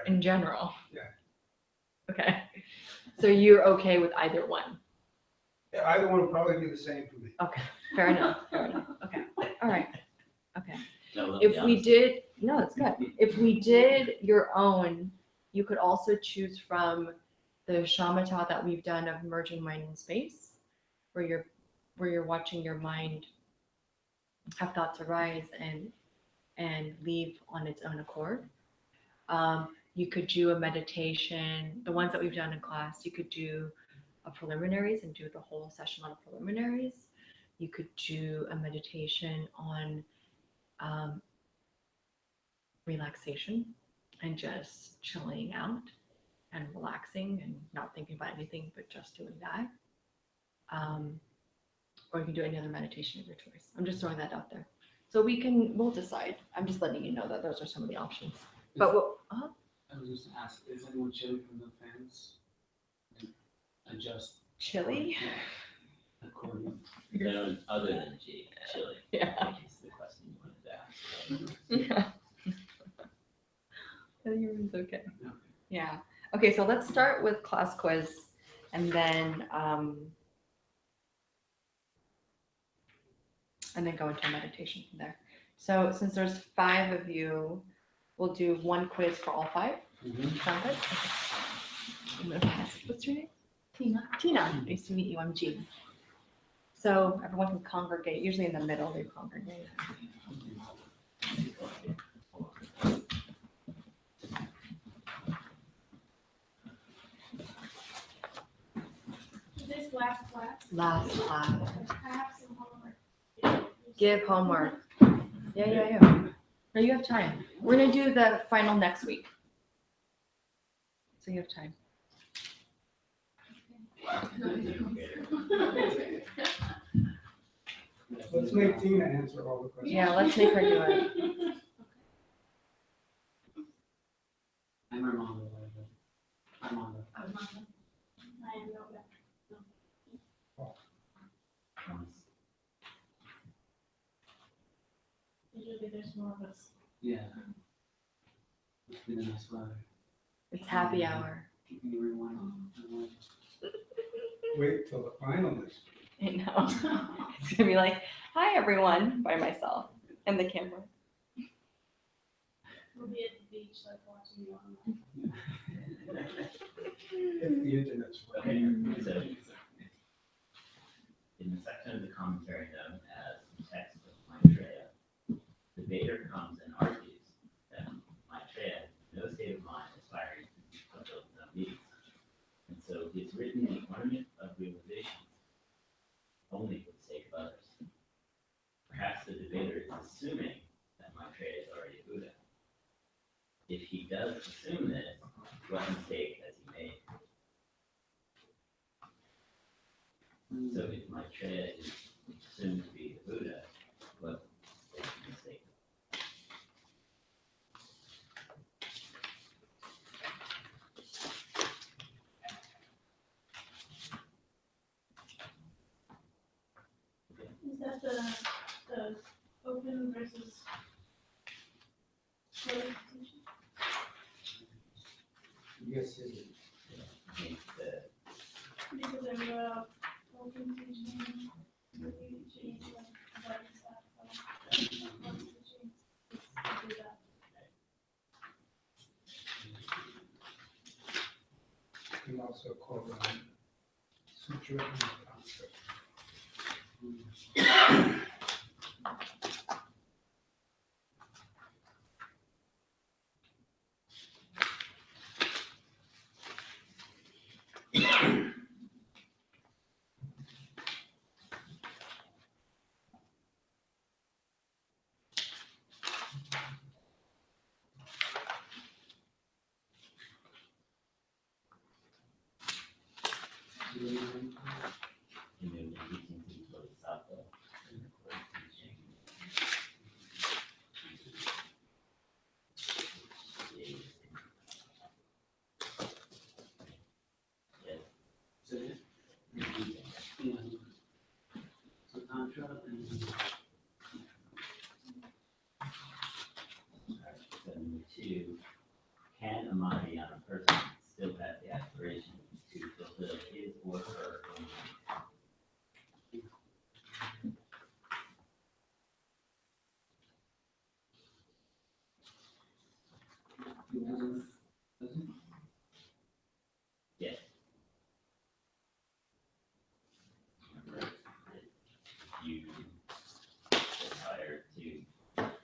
in general? Yeah. Okay. So you're okay with either one? Yeah, either one would probably be the same for me. Okay. Fair enough. Fair enough. Okay. All right. Okay. No, If we did, no, that's good. If we did your own, you could also choose from the shamatha that we've done of merging mind and space, where you're watching your mind have thoughts arise and leave on its own accord. You could do a meditation, the ones that we've done in class. You could do a preliminaries and do the whole session on preliminaries. You could do a meditation on relaxation and just chilling out and relaxing and not thinking about anything, but just doing that. Or you can do any other meditation of your choice. I'm just throwing that out there. So we'll decide. I'm just letting you know that those are some of the options. But I was just to ask, is anyone chilling from the fans? And adjust chili? according. No, other than chili. Yeah. I think it's the question you wanted to ask. Yeah. Everyone's okay. Okay. Yeah. Okay, so let's start with class quiz and then go into meditation from there. So since there's 5 of you, we'll do one quiz for all 5. Sound good? I'm gonna pass it. What's your name? Tina. Tina. Nice to meet you. I'm Jean. So everyone can congregate. Usually in the middle they congregate. Is this last class? Last class. I have some homework. Give homework. Yeah. No, you have time. We're gonna do the final next week. So you have time. Let's make Tina answer all the questions. Yeah, let's make her do it. I'm Armando. Armando. I am no better. Usually there's more of us. Yeah. It's been a nice weather. It's happy hour. Keeping everyone. Wait till the final next week. I know. It's gonna be like, hi everyone, by myself and the camera. We'll be at the beach, like watching you online. If the internet's Okay, working. so in the section of the commentary known as the text of Maitreya, the debater comes and argues that Maitreya has no state of mind aspiring to fulfill his own needs. And so he's written the Ornament of Realizations only for the sake of others. Perhaps the debater is assuming that Maitreya is already a Buddha. If he does assume this, what mistake has he made? So if Maitreya is assumed to be the Buddha, what is the mistake? Is that the open versus closed teaching? Yes, it is. I think the Because I'm open teaching, teaching, like stuff. Closed teaching, let's do that. You can also call them sutra and concept. you know, the teaching to the Bodhisattva and the Course teaching. Yes, So yeah. So Tantra and so number 2 can a Mahayana person still have the aspiration to fulfill his or her own needs? Doesn't? Yes. Remember, if you desire to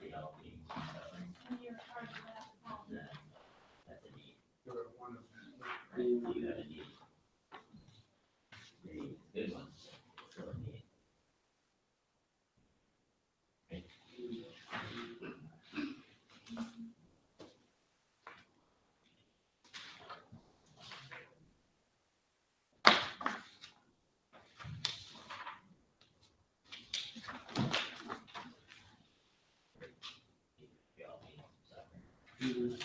develop being suffering, And you're part of that. then that's a need. You're one of them. Right? You have a need. Your need is a good one, it's still a need. We all need suffering.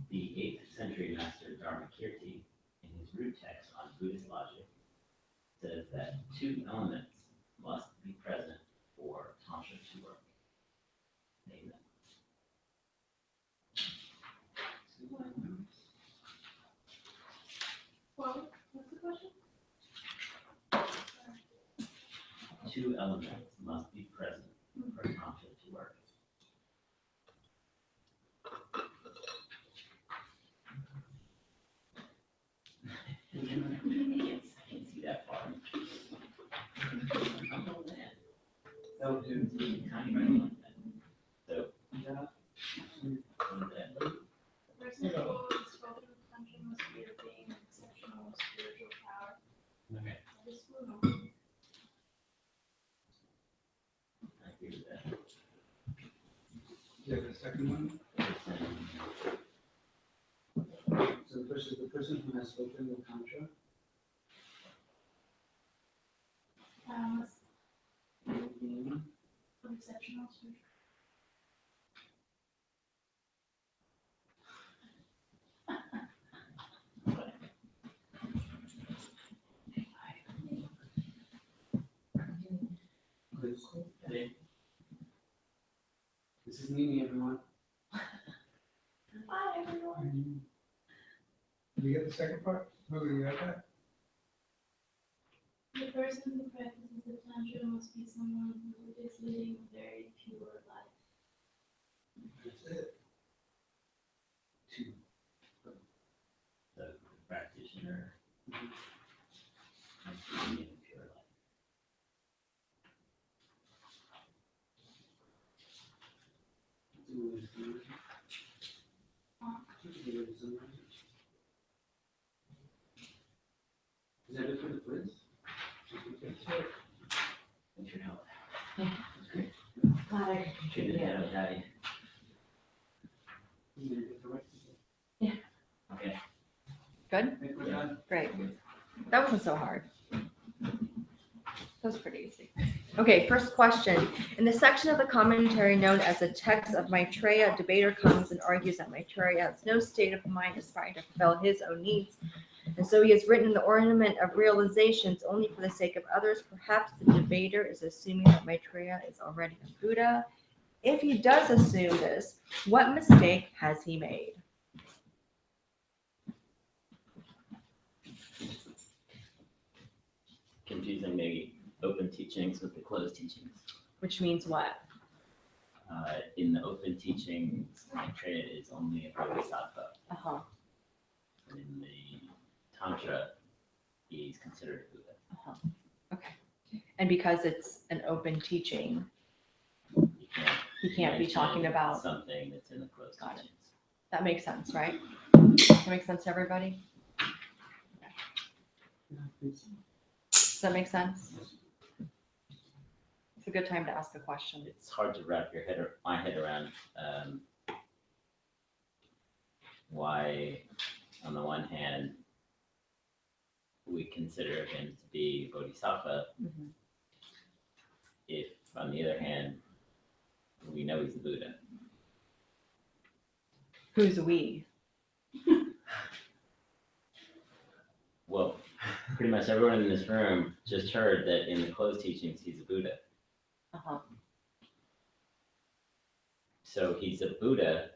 The 8th century master Dharma Kirti, in his root text on Buddhist logic, says that two elements must be present for Tantra to work. Name them. Well, what's the question? Two elements must be present for Tantra to work. I can't see that far. I'm old man. That would do. Tiny right like that. So, Yeah. what is that? The person who holds spoken attention must be a being of exceptional spiritual power. Okay, That is Buddha. I agree with that. Yeah, the second one. So the person who has spoken the Tantra, Must be a being of exceptional spiritual. please. Okay. This is Mimi, everyone. Hi, everyone. Did you get the second part? Oh, you got that? The person who practices the Tantra must be someone who is leading a very pure life. That's it. Two. The practitioner Mhm. must be living a pure life. Two is the- Is that it for the quiz? That's it. Thanks for your help. That's great. Glad I could Good contribute. to have Daddy. You did it correct. Okay. Good? I think we're done. Great. That wasn't so hard. That was pretty easy. Okay, first question. In the section of the commentary known as the text of Maitreya, a debater comes and argues that Maitreya has no state of mind aspiring to fulfill his own needs. And so he has written the Ornament of Realizations only for the sake of others. Perhaps the debater is assuming that Maitreya is already a Buddha. If he does assume this, what mistake has he made? Confusing maybe open teachings with the closed teachings. Which means what? In the open teachings, Maitreya is only a bodhisattva. Uh-huh. And in the Tantra, he's considered a Buddha. Uh-huh. Okay. And because it's an open teaching, You can't he can't be talking mention about, something that's in the closed Got it. teachings. that makes sense, right? That makes sense to everybody? Yeah, please. Does that make sense? It's a good time to ask a question. It's hard to wrap my head around why, on the one hand, we consider him to be bodhisattva, Mhm. if on the other hand, we know he's a Buddha. Who's we? well, pretty much everyone in this room just heard that in the closed teachings, he's a Buddha. Uh-huh. So he's a Buddha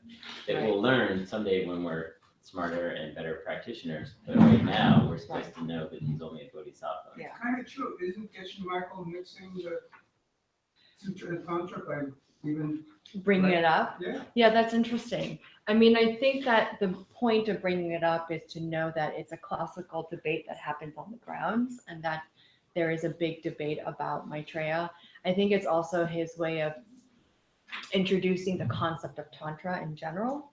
that Right. we'll learn someday when we're smarter and better practitioners. But right now, we're supposed to know that he's only a bodhisattva. Yeah. Kind of true. Isn't Geshe Michael mixing the Sutra and Tantra by even, Bringing it up. yeah? Yeah, that's interesting. I mean, I think that the point of bringing it up is to know that it's a classical debate that happens on the grounds and that there is a big debate about Maitreya. I think it's also his way of introducing the concept of Tantra in general.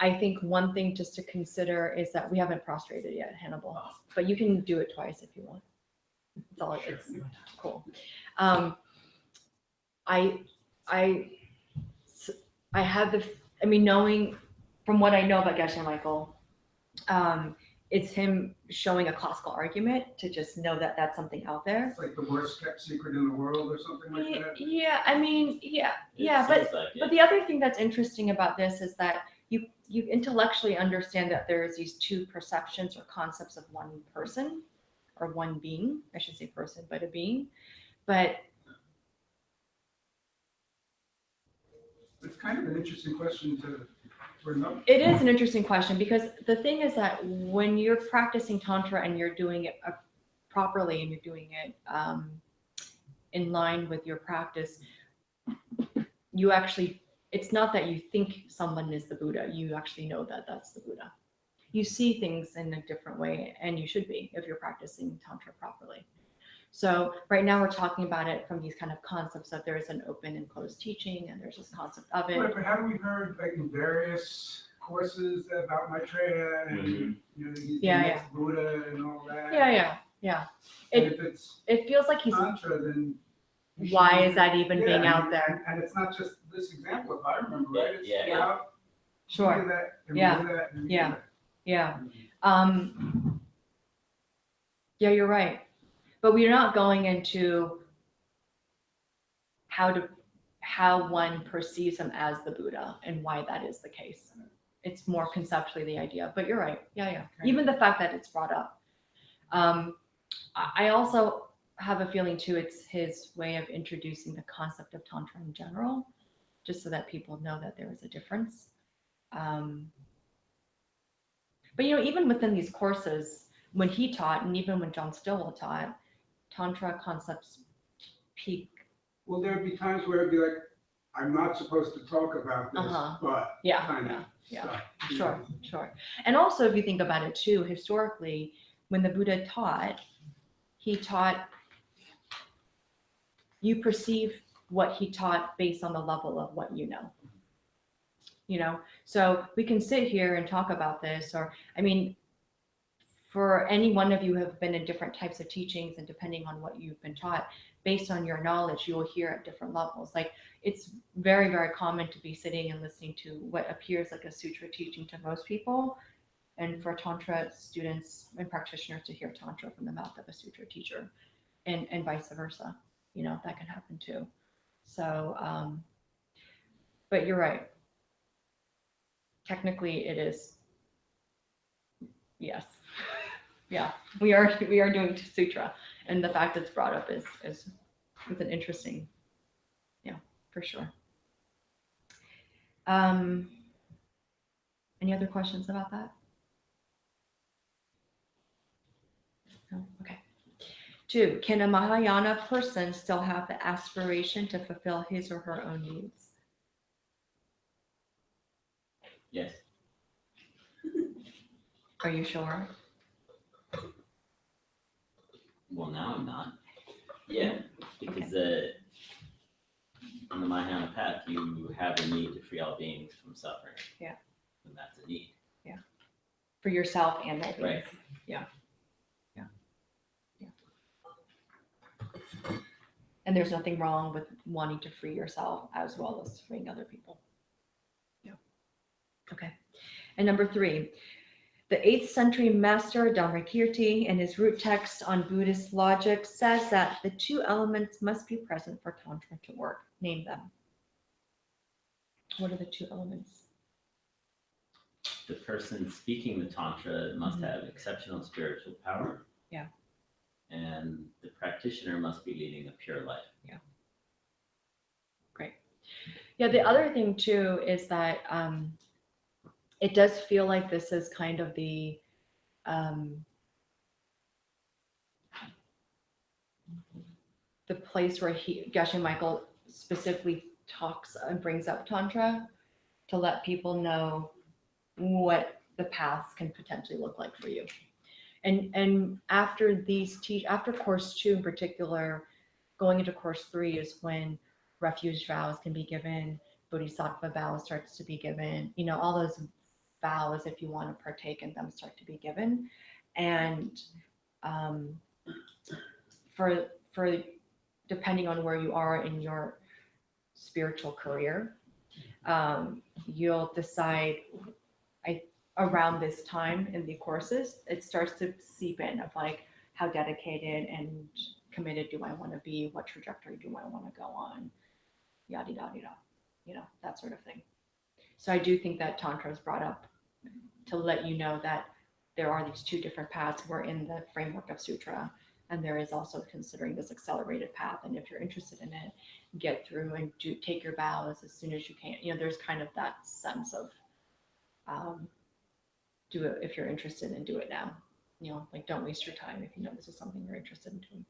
I think one thing just to consider is that we haven't prostrated yet, Hannibal, but you can do it twice if you want. It's all, it's cool. I have the, I mean, knowing from what I know about Geshe Michael, it's him showing a classical argument to just know that that's something out there. It's like the worst kept secret in the world or something like that? Yeah, I mean, yeah, It but seems like it. the other thing that's interesting about this is that you intellectually understand that there's these two perceptions or concepts of one person or one being. I should say person, but a being. But It's kind of an interesting question to bring up. it is an interesting question because the thing is that when you're practicing Tantra and you're doing it properly and you're doing it in line with your practice, you actually, it's not that you think someone is the Buddha, you actually know that that's the Buddha. You see things in a different way, and you should be if you're practicing Tantra properly. So right now we're talking about it from these kind of concepts that there is an open and closed teaching, and there's this concept of it. Right, but haven't we heard like in various courses about Maitreya and Mhm. you know, he's Yeah, the next Buddha and all that? Yeah. And It if it's it feels like he's. Tantra, then you should Why be- is that even being Yeah, out there? And it's not just this example, if I remember right. It's Yeah. about Sure. do that and Yeah. do that and do Yeah. that. Yeah. Yeah, you're right. But we're not going into how one perceives him as the Buddha and why that is the case. It's more conceptually the idea. But you're right. Yeah. Even the fact that it's brought up. I also have a feeling too, it's his way of introducing the concept of Tantra in general, just so that people know that there is a difference. But even within these courses, when he taught, and even when John Stillwell taught, Tantra concepts peak. Well, there'd be times where it'd be like, I'm not supposed to talk about this, Uh-huh. but Yeah, kind of yeah. stuff. Sure. And also, if you think about it too, historically, when the Buddha taught, he taught, you perceive what he taught based on the level of what you know. So we can sit here and talk about this, or, I mean, for any one of you who have been in different types of teachings and depending on what you've been taught, based on your knowledge, you will hear at different levels. Like it's very, very common to be sitting and listening to what appears like a sutra teaching to most people. And for Tantra students and practitioners to hear Tantra from the mouth of a sutra teacher and vice versa, that can happen too. So, but you're right. Technically it is, yes. Yeah, we are doing sutra, and the fact it's brought up is an interesting, for sure. Any other questions about that? No? Okay. 2, can a Mahayana person still have the aspiration to fulfill his or her own needs? Yes. Are you sure? Well, now I'm not. Yeah, because on the Mahayana path, you have a need to free all beings from suffering. Yeah. And that's a need. For yourself and others. Right. Yeah. And there's nothing wrong with wanting to free yourself as well as freeing other people. Yeah. Okay. And number 3, the 8th century master Dharmakirti in his root text on Buddhist logic says that the 2 elements must be present for Tantra to work. Name them. What are the 2 elements? the person speaking the tantra must have exceptional spiritual power. Yeah. And the practitioner must be leading a pure life. Yeah, the other thing too is that it does feel like this is kind of the place where Geshe Michael specifically talks and brings up Tantra to let people know what the paths can potentially look like for you. And after after course 2 in particular, going into course 3 is when refuge vows can be given, bodhisattva vows starts to be given, all those vows, if you want to partake in them, start to be given. And for depending on where you are in your spiritual career, you'll decide around this time in the courses, it starts to seep in of like how dedicated and committed do I want to be, what trajectory do I want to go on, yada yada yada, that sort of thing. So I do think that Tantra is brought up to let you know that there are these 2 different paths. We're in the framework of sutra, and there is also considering this accelerated path. And if you're interested in it, get through and take your vows as soon as you can. There's kind of that sense of do it if you're interested, and do it now. Like don't waste your time if you know this is something you're interested in doing.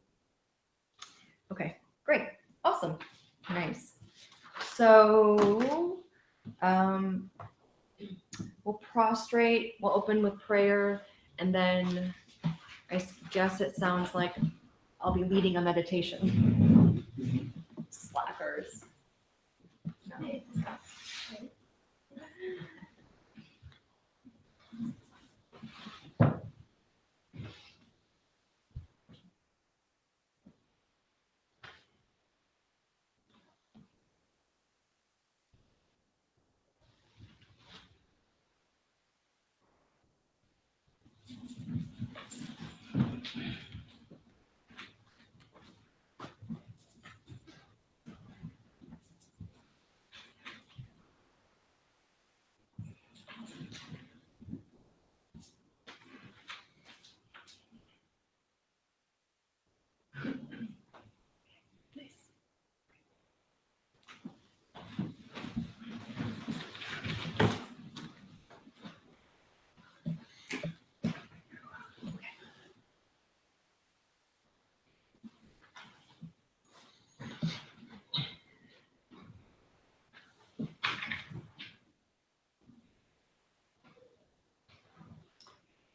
Okay, great, awesome, nice. So we'll prostrate, we'll open with prayer, and then I guess it sounds like I'll be leading a meditation. Slackers. No.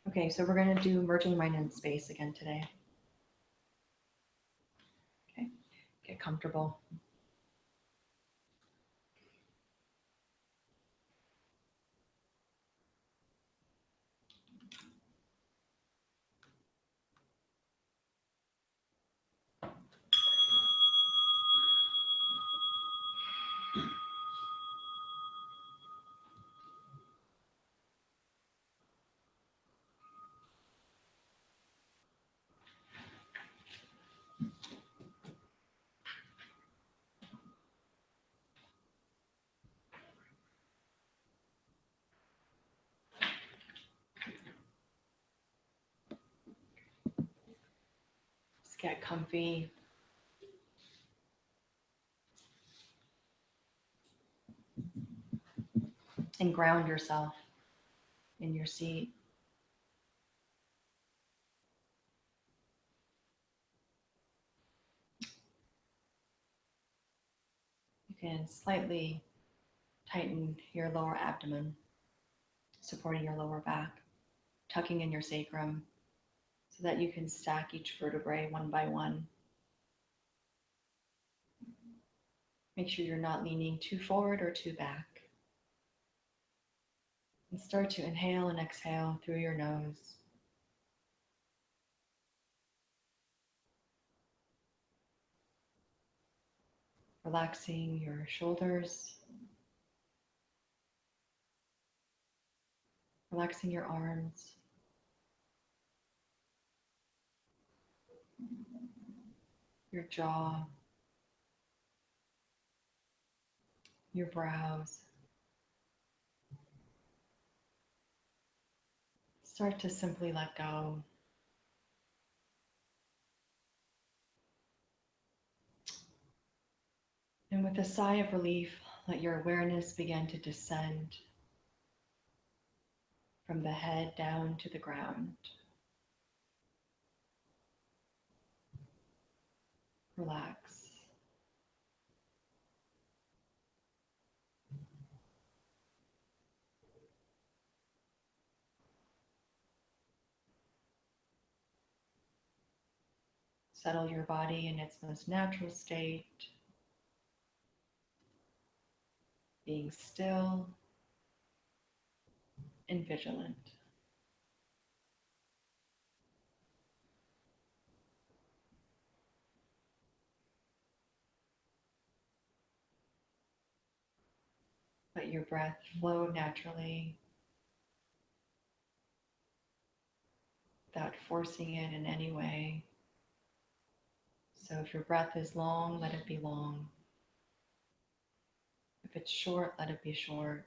Okay, so we're going to do merging mind and space again today. Okay, get comfortable. Just get comfy. And ground yourself in your seat. You can slightly tighten your lower abdomen, supporting your lower back, tucking in your sacrum so that you can stack each vertebrae one by one. Make sure you're not leaning too forward or too back. And start to inhale and exhale through your nose. Relaxing your shoulders. Relaxing your arms. Your jaw. Your brows. Start to simply let go. And with a sigh of relief, let your awareness begin to descend from the head down to the ground. Relax. Settle your body in its most natural state, being still and vigilant. Let your breath flow naturally without forcing it in any way. So if your breath is long, let it be long. If it's short, let it be short.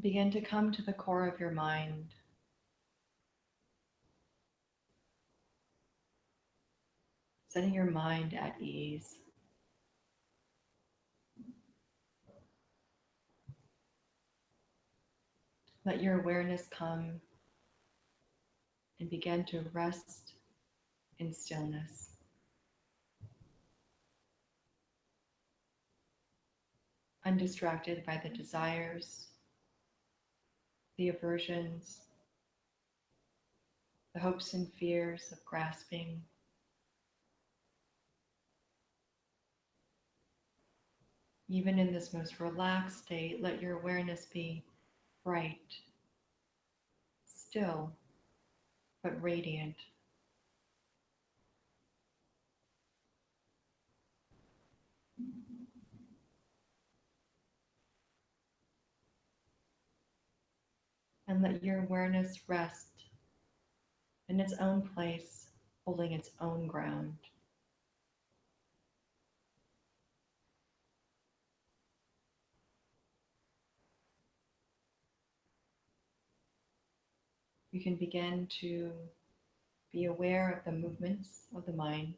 Begin to come to the core of your mind. Setting your mind at ease. Let your awareness come and begin to rest in stillness. Undistracted by the desires, the aversions, the hopes and fears of grasping. Even in this most relaxed state, let your awareness be bright, still, but radiant. And let your awareness rest in its own place, holding its own ground. You can begin to be aware of the movements of the mind.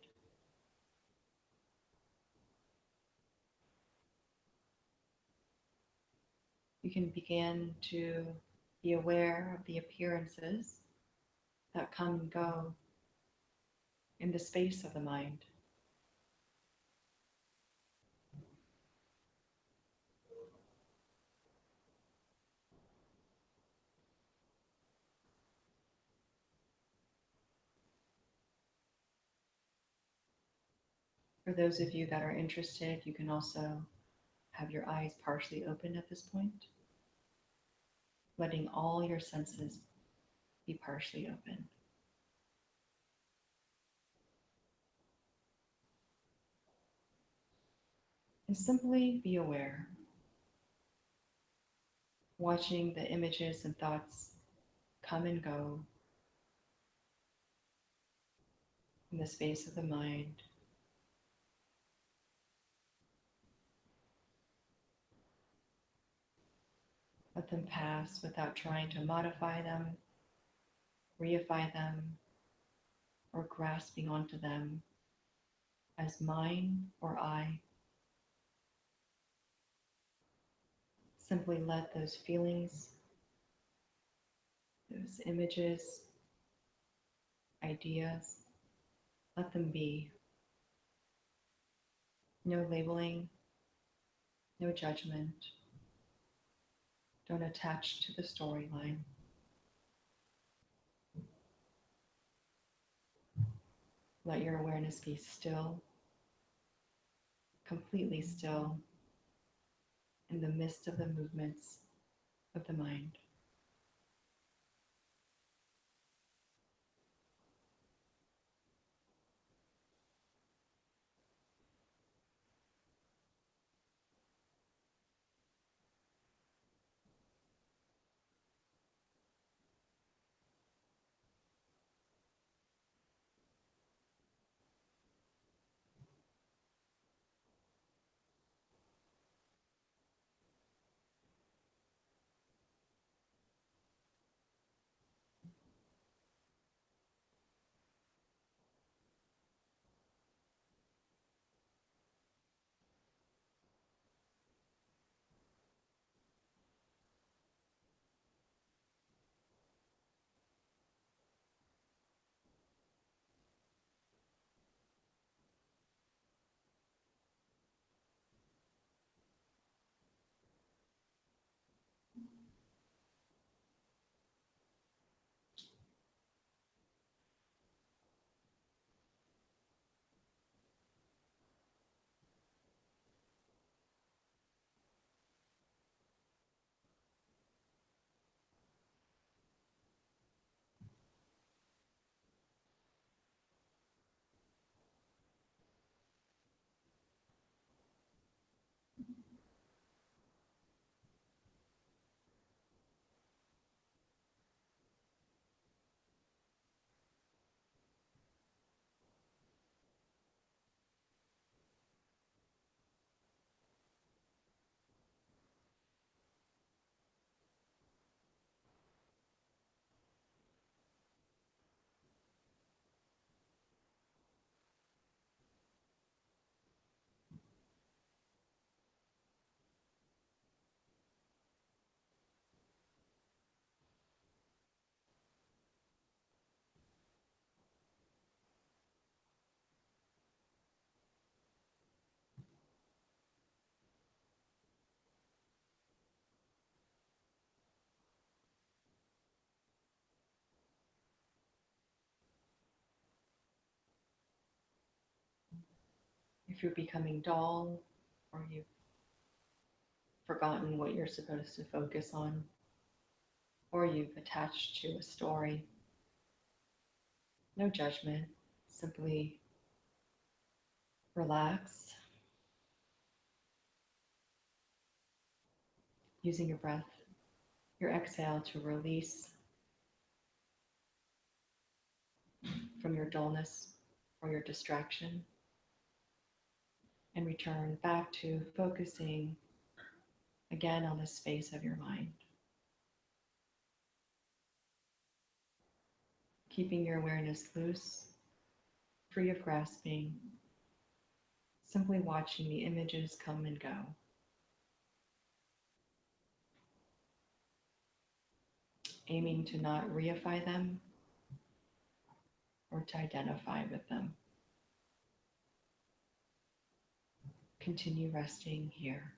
You can begin to be aware of the appearances that come and go in the space of the mind. For those of you that are interested, you can also have your eyes partially open at this point, letting all your senses be partially open. And simply be aware, watching the images and thoughts come and go in the space of the mind. Let them pass without trying to modify them, reify them, or grasping onto them as mine or I. Simply let those feelings, those images, ideas, let them be. No labeling, no judgment. Don't attach to the storyline. Let your awareness be still, completely still, in the midst of the movements of the mind. If you're becoming dull or you've forgotten what you're supposed to focus on, or you've attached to a story, no judgment, simply relax, using your breath, your exhale to release from your dullness or your distraction, and return back to focusing again on the space of your mind. Keeping your awareness loose, free of grasping, simply watching the images come and go. Aiming to not reify them or to identify with them. Continue resting here.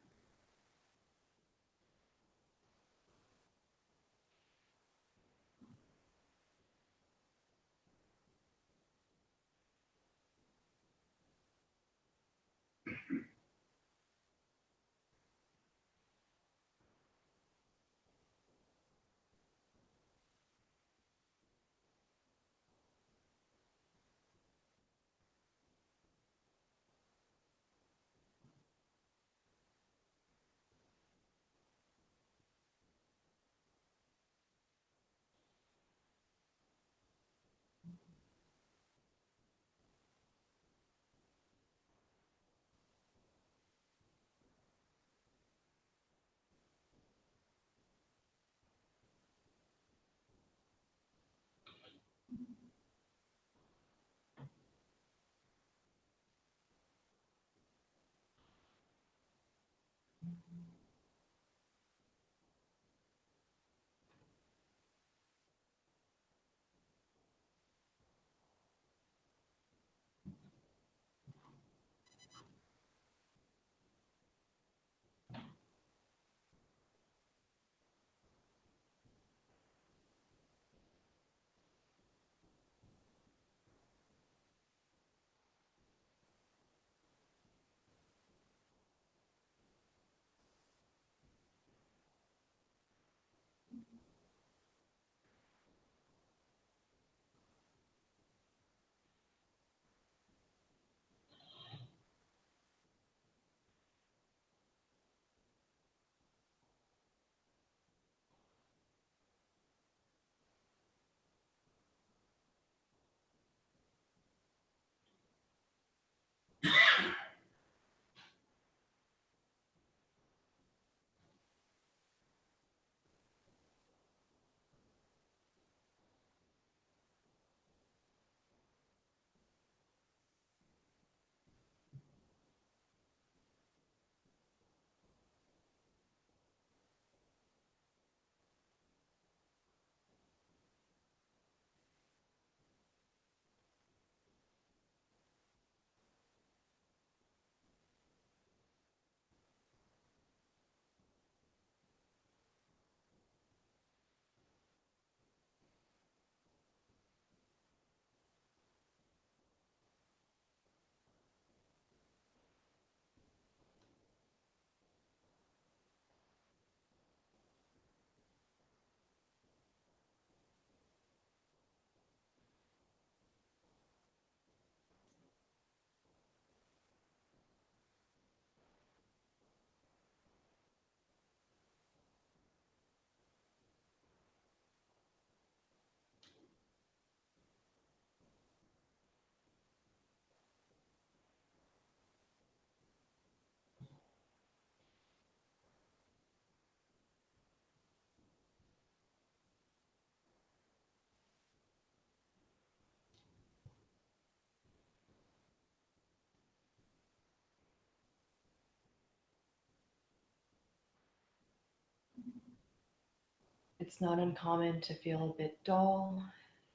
It's not uncommon to feel a bit dull.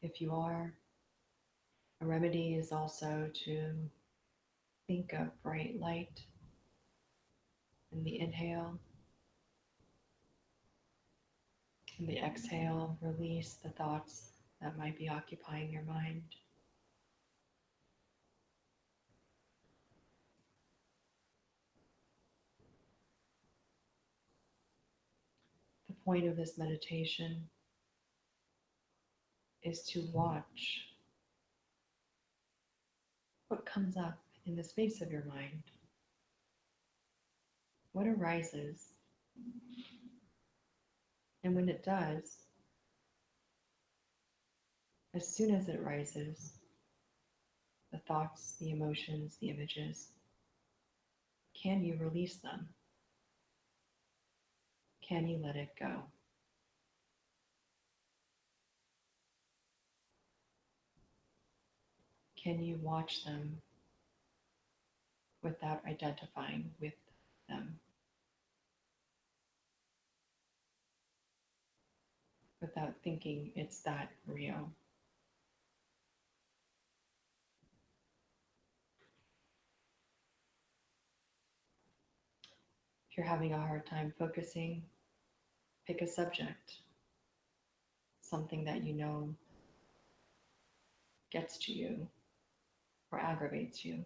If you are, a remedy is also to think of bright light in the inhale. In the exhale, release the thoughts that might be occupying your mind. point of this meditation is to watch what comes up in the space of your mind, what arises. And when it does, as soon as it rises, the thoughts, the emotions, the images, can you release them? Can you let it go? Can you watch them without identifying with them? Without thinking it's that real? If you're having a hard time focusing, pick a subject, something that you know gets to you or aggravates you.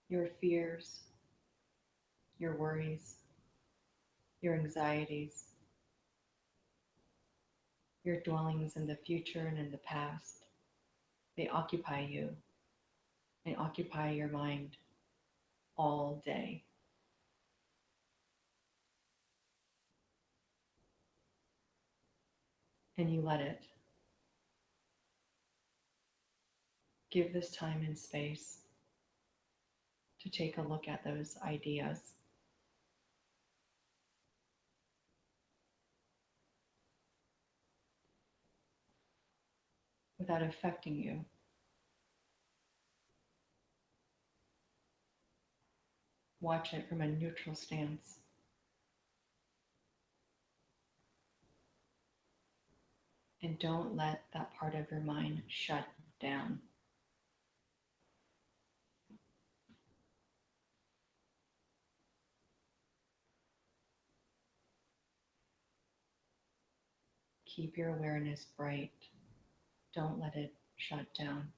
Your fears, your worries, your anxieties, your dwellings in the future and in the past, they occupy you and occupy your mind all day. And you let it. Give this time and space to take a look at those ideas. Without affecting you. Watch it from a neutral stance. And don't let that part of your mind shut down. Keep your awareness bright. Don't let it shut down.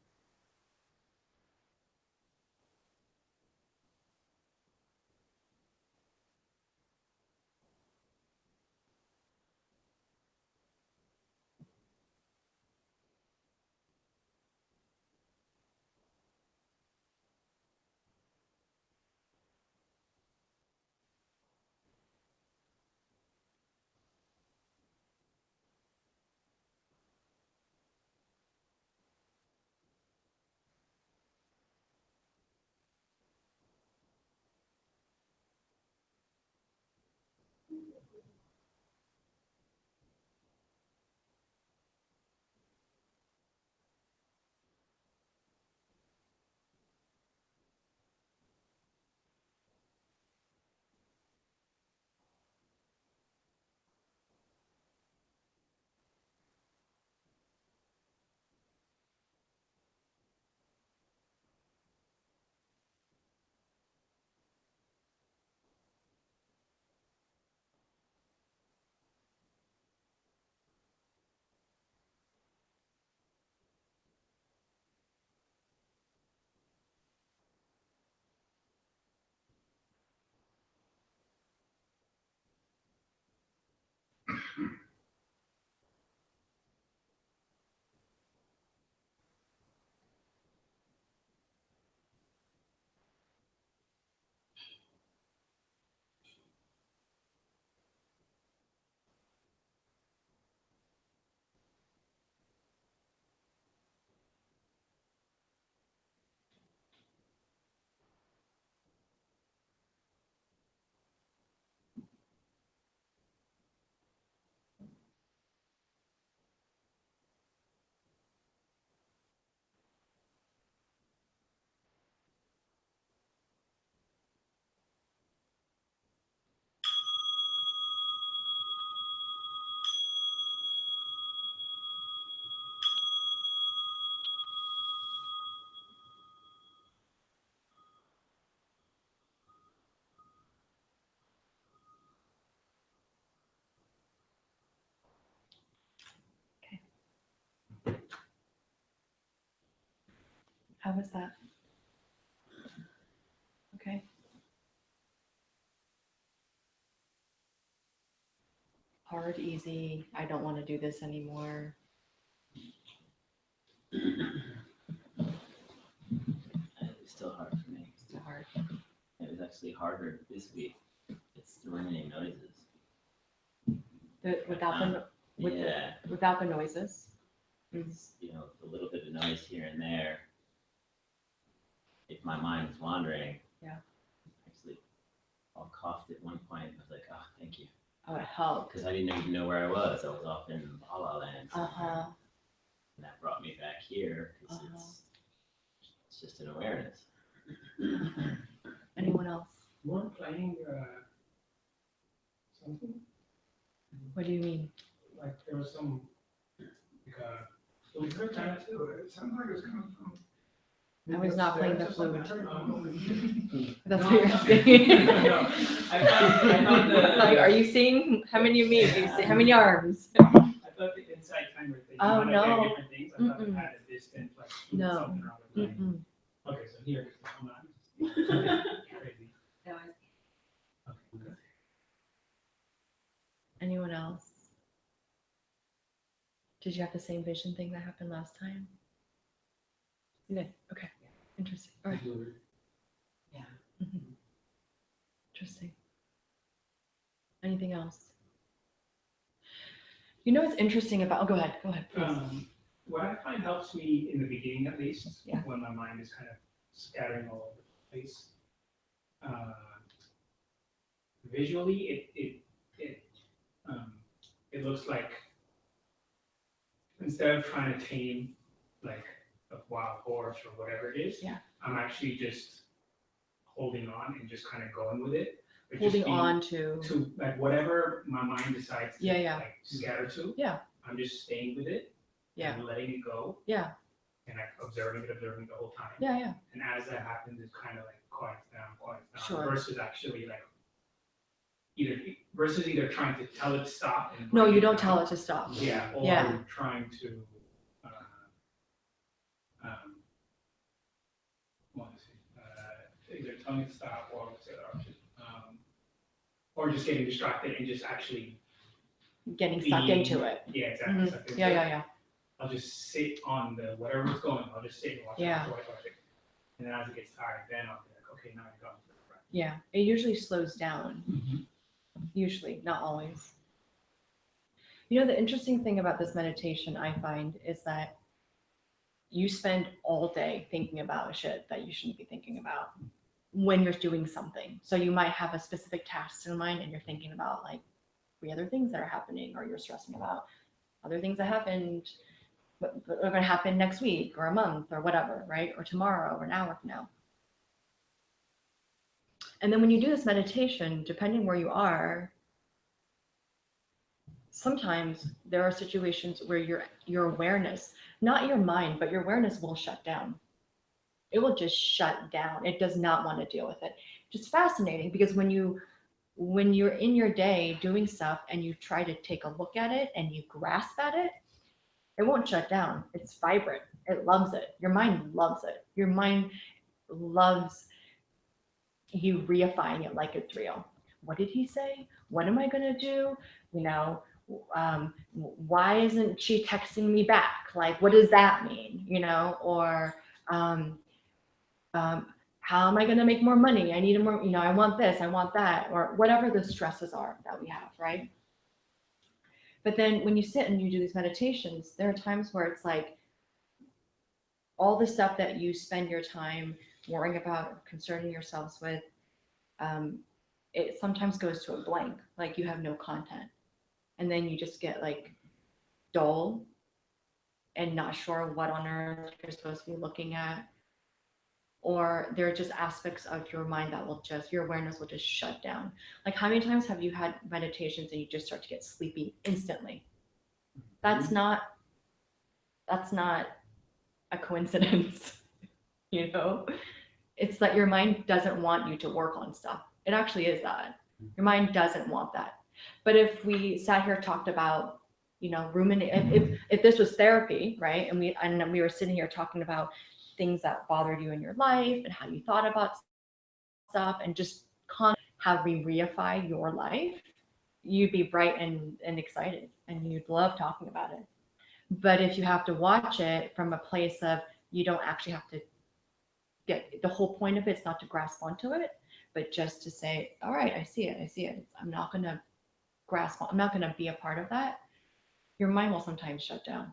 How was that? Okay. Hard, easy. I don't want to do this anymore. It's still hard for me. It's hard. It was actually harder this week. It's the limiting noises. Without the noises. It's, a little bit of noise here and there. If my mind is wandering, Yeah. Actually, I coughed at one point. I was like, "Oh, thank you," Oh, it helped. because I didn't even know where I was. I was off in La La Land, Uh-huh. and that brought me back here because it's just an awareness. Anyone else? You weren't playing something? What do you mean? Like there was some, it was very kind of too. It sounded like it was coming from. I was not playing the flute. flute. That's what you're saying. No, I thought the Like, are you seeing how many you mean? Do you see how many arms? I thought the inside timer thing. Oh, you wanna no. play different things. I thought it had a distant like No. something wrong with it. Mm-mm. Okay, so here it's come on. Crazy. Okay, good. Anyone else? Did you have the same vision thing that happened last time? You did. Okay. Interesting. All right. Mhm. Interesting. Anything else? You know what's interesting about? Oh, go ahead. Go ahead, please. What I find helps me in the beginning, at least, Yeah. when my mind is kind of scattering all over the place. Visually, it looks like instead of trying to tame like a wild horse or whatever it is, Yeah. I'm actually just holding on and just kind of going with it. But Holding just being- on to. to like whatever my mind decides to Yeah. like scatter to. Yeah. I'm just staying with it. Yeah. And letting it go. Yeah. And like observing it the whole time. Yeah. And as that happens, it kind of like quiets down. Sure. Versus actually like either trying to tell it to stop. And No, bring you don't down. tell it to stop. Yeah. Or Yeah. trying to. What is it? Either telling it to stop or what's the other option? Or just getting distracted and just actually. Getting sucked into it. Yeah, exactly. Mhm. Sucked into Yeah. it. Yeah. I'll just sit on the whatever's going. I'll just sit and watch Yeah. it. Watch it. And then as it gets tired, then I'll be like, okay, now you're going to the breath. Yeah. It usually slows down. Usually, not always. You know, the interesting thing about this meditation I find is that you spend all day thinking about shit that you shouldn't be thinking about when you're doing something. So you might have a specific task in mind and you're thinking about like the other things that are happening, or you're stressing about other things that happened, but are going to happen next week or a month or whatever, right? Or tomorrow or an hour from now. And then when you do this meditation, depending where you are, sometimes there are situations where your awareness, not your mind, but your awareness will shut down. It will just shut down. It does not want to deal with it. It's fascinating because when you're in your day doing stuff and you try to take a look at it and you grasp at it, it won't shut down. It's vibrant. It loves it. Your mind loves it. Your mind loves you reifying it like it's real. What did he say? What am I going to do? why isn't she texting me back? Like, what does that mean? Or how am I going to make more money? I need more, I want this, I want that, or whatever the stresses are that we have, right? But then when you sit and you do these meditations, there are times where it's like all the stuff that you spend your time worrying about or concerning yourselves with, it sometimes goes to a blank, like you have no content. And then you just get like dull and not sure what on earth you're supposed to be looking at. Or there are just aspects of your mind that will just, your awareness will just shut down. Like how many times have you had meditations and you just start to get sleepy instantly? That's not a coincidence, It's that your mind doesn't want you to work on stuff. It actually is that. Your mind doesn't want that. But if we sat here talked about, ruminate, if this was therapy, right? And we were sitting here talking about things that bothered you in your life and how you thought about stuff and just how we reify your life, you'd be bright and excited and you'd love talking about it. But if you have to watch it from a place of, you don't actually have to get, the whole point of it's not to grasp onto it, but just to say, all right, I see it. I'm not going to grasp on, I'm not going to be a part of that. Your mind will sometimes shut down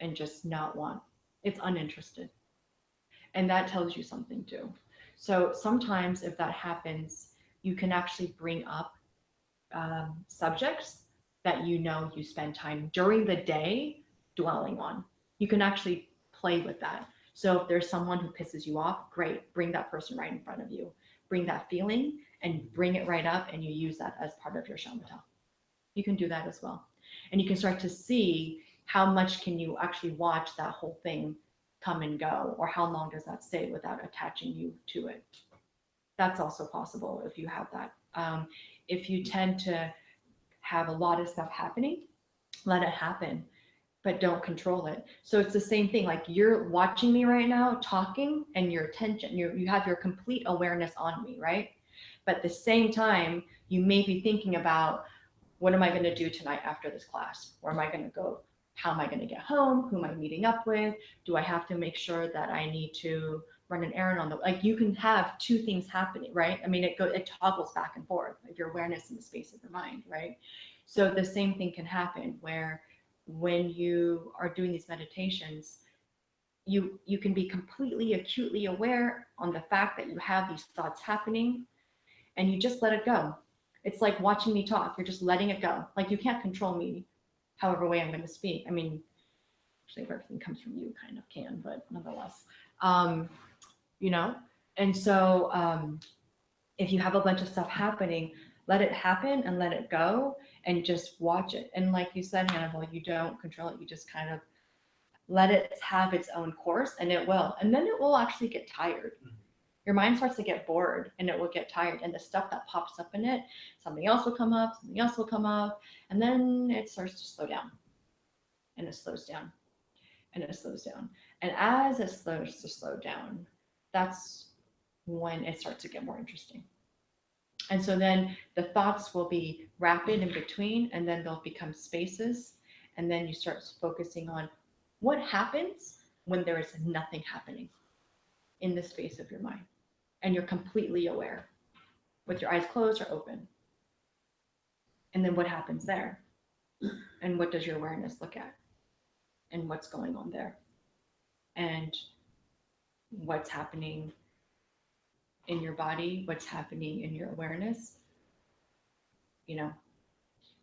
and just not want, it's uninterested. And that tells you something too. So sometimes if that happens, you can actually bring up subjects that you spend time during the day dwelling on. You can actually play with that. So if there's someone who pisses you off, great, bring that person right in front of you. Bring that feeling and bring it right up, and you use that as part of your shamatha. You can do that as well. And you can start to see how much can you actually watch that whole thing come and go, or how long does that stay without attaching you to it. That's also possible if you have that. If you tend to have a lot of stuff happening, let it happen, but don't control it. So it's the same thing, like you're watching me right now talking, and your attention, you have your complete awareness on me, right? But at the same time, you may be thinking about, what am I going to do tonight after this class? Where am I going to go? How am I going to get home? Who am I meeting up with? Do I have to make sure that I need to run an errand on the, like you can have two things happening, right? I mean, it toggles back and forth, like your awareness in the space of your mind, right? So the same thing can happen where when you are doing these meditations, you can be completely acutely aware on the fact that you have these thoughts happening, and you just let it go. It's like watching me talk. You're just letting it go. Like you can't control me however way I'm going to speak. I mean, actually, if everything comes from you, kind of can, but nonetheless, and so if you have a bunch of stuff happening, let it happen and let it go and just watch it. And like you said, Hannibal, you don't control it. You just kind of let it have its own course, and it will. And then it will actually get tired. Your mind starts to get bored and it will get tired. And the stuff that pops up in it, something else will come up, and then it starts to slow down. And it slows down. And it slows down. And as it slows to slow down, that's when it starts to get more interesting. And so then the thoughts will be rapid in between, and then they'll become spaces. And then you start focusing on what happens when there is nothing happening in the space of your mind. And you're completely aware with your eyes closed or open. And then what happens there? And what does your awareness look at? And what's going on there? And what's happening in your body? What's happening in your awareness?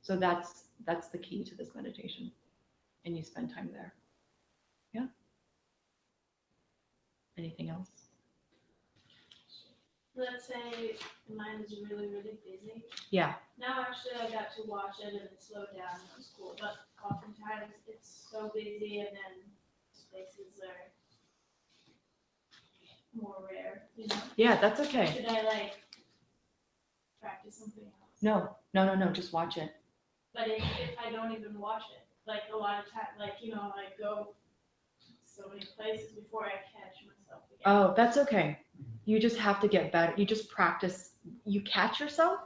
So that's the key to this meditation. And you spend time there. Yeah. Anything else? Let's say the mind is really, really busy. Yeah. Now actually I got to watch it and it slowed down and it was cool. But oftentimes it's so busy and then spaces are more rare, Yeah, that's okay. Should I practice something else? No, just watch it. But if I don't even watch it, a lot of time, I go so many places before I catch myself again. Oh, that's okay. You just have to get better. You just practice. You catch yourself,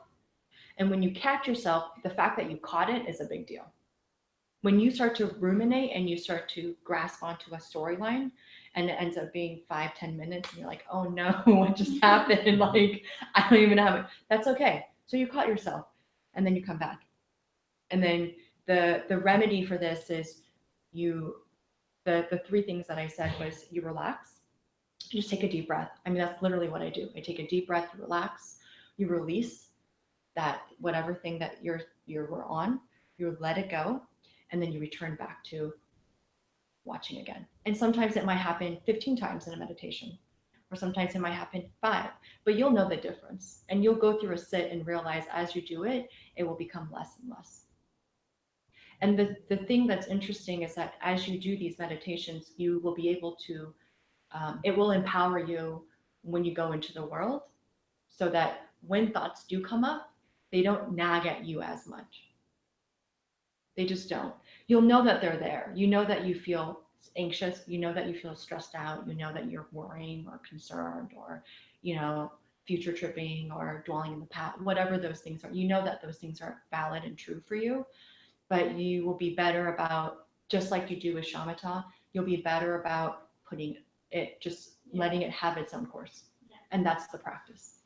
And when you catch yourself, the fact that you caught it is a big deal. When you start to ruminate and you start to grasp onto a storyline and it ends up being 5-10 minutes and you're like, oh no, what just happened? Like, I don't even have it. That's okay. So you caught yourself and then you come back. And then the remedy for this is the three things that I said was you relax, you just take a deep breath. I mean, that's literally what I do. I take a deep breath, you relax, you release that whatever thing that you were on, you let it go, and then you return back to watching again. And sometimes it might happen 15 times in a meditation, or sometimes it might happen 5, but you'll know the difference. And you'll go through a sit and realize as you do it, it will become less and less. And the thing that's interesting is that as you do these meditations, you will be able to, it will empower you when you go into the world so that when thoughts do come up, they don't nag at you as much. They just don't. You'll know that they're there. You know that you feel anxious. You know that you feel stressed out. You know that you're worrying or concerned or, future tripping or dwelling in the past, whatever those things are. You know that those things are valid and true for you, but you will be better about, just like you do with shamatha, you'll be better about putting it, just letting it have its own course. Yeah. And that's the practice.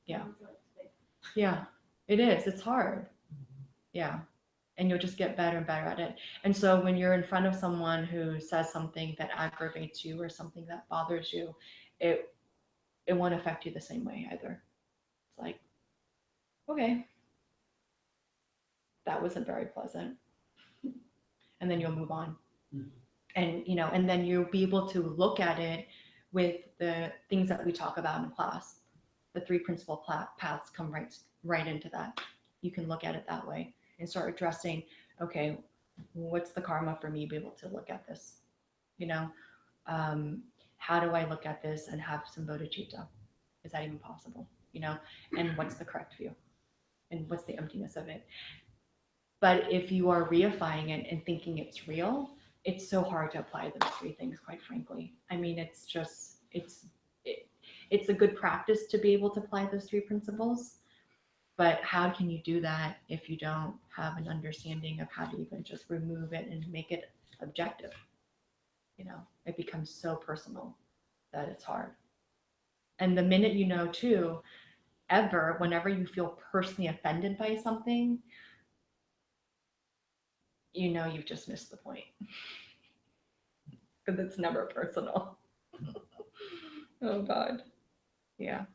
Yeah. Yeah, it is. It's hard. Yeah. And you'll just get better and better at it. And so when you're in front of someone who says something that aggravates you or something that bothers you, it won't affect you the same way either. It's like, okay, that wasn't very pleasant. And then you'll move on. And and then you'll be able to look at it with the things that we talk about in class. The 3 principal paths come right into that. You can look at it that way and start addressing, okay, what's the karma for me to be able to look at this? How do I look at this and have some bodhicitta? Is that even possible? And what's the correct view? And what's the emptiness of it? But if you are reifying it and thinking it's real, it's so hard to apply those 3 things, quite frankly. I mean, it's a good practice to be able to apply those 3 principles. But how can you do that if you don't have an understanding of how to even just remove it and make it objective? It becomes so personal that it's hard. And the minute too, whenever you feel personally offended by something, you've just missed the point. Because it's never personal. Oh God. Yeah.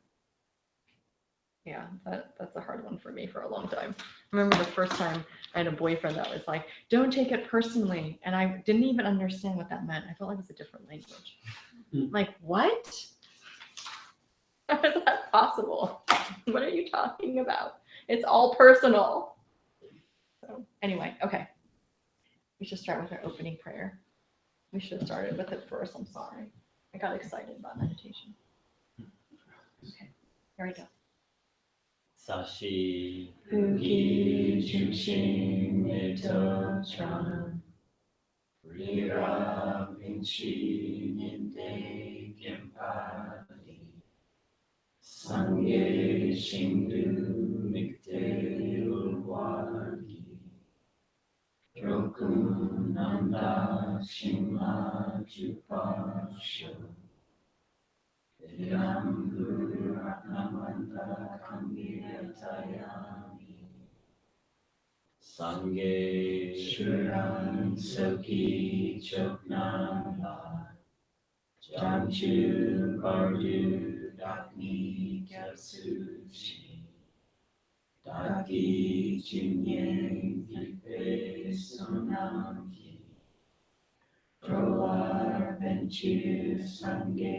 Yeah, that's a hard one for me for a long time. I remember the first time I had a boyfriend that was like, don't take it personally. And I didn't even understand what that meant. I felt like it was a different language. Like, what? How is that possible? What are you talking about? It's all personal. So anyway, okay. We should start with our opening prayer. We should have started with it first. I'm sorry. I got excited about meditation. Okay, here we go. Sashi Puki Chumshin Nito Shram Rira Vinci Ninde Kimpadi Sange Shindu Mikte Ulwagi Roku Nanda Shima Jupasho Yam Guru Ratnamanta Kamiratayami Sange Shuran Soki Choknamba Jamchu Bardu Dakni Kyapsuchi Daki Jinyang Vipe Sonamki Troar Venture Sange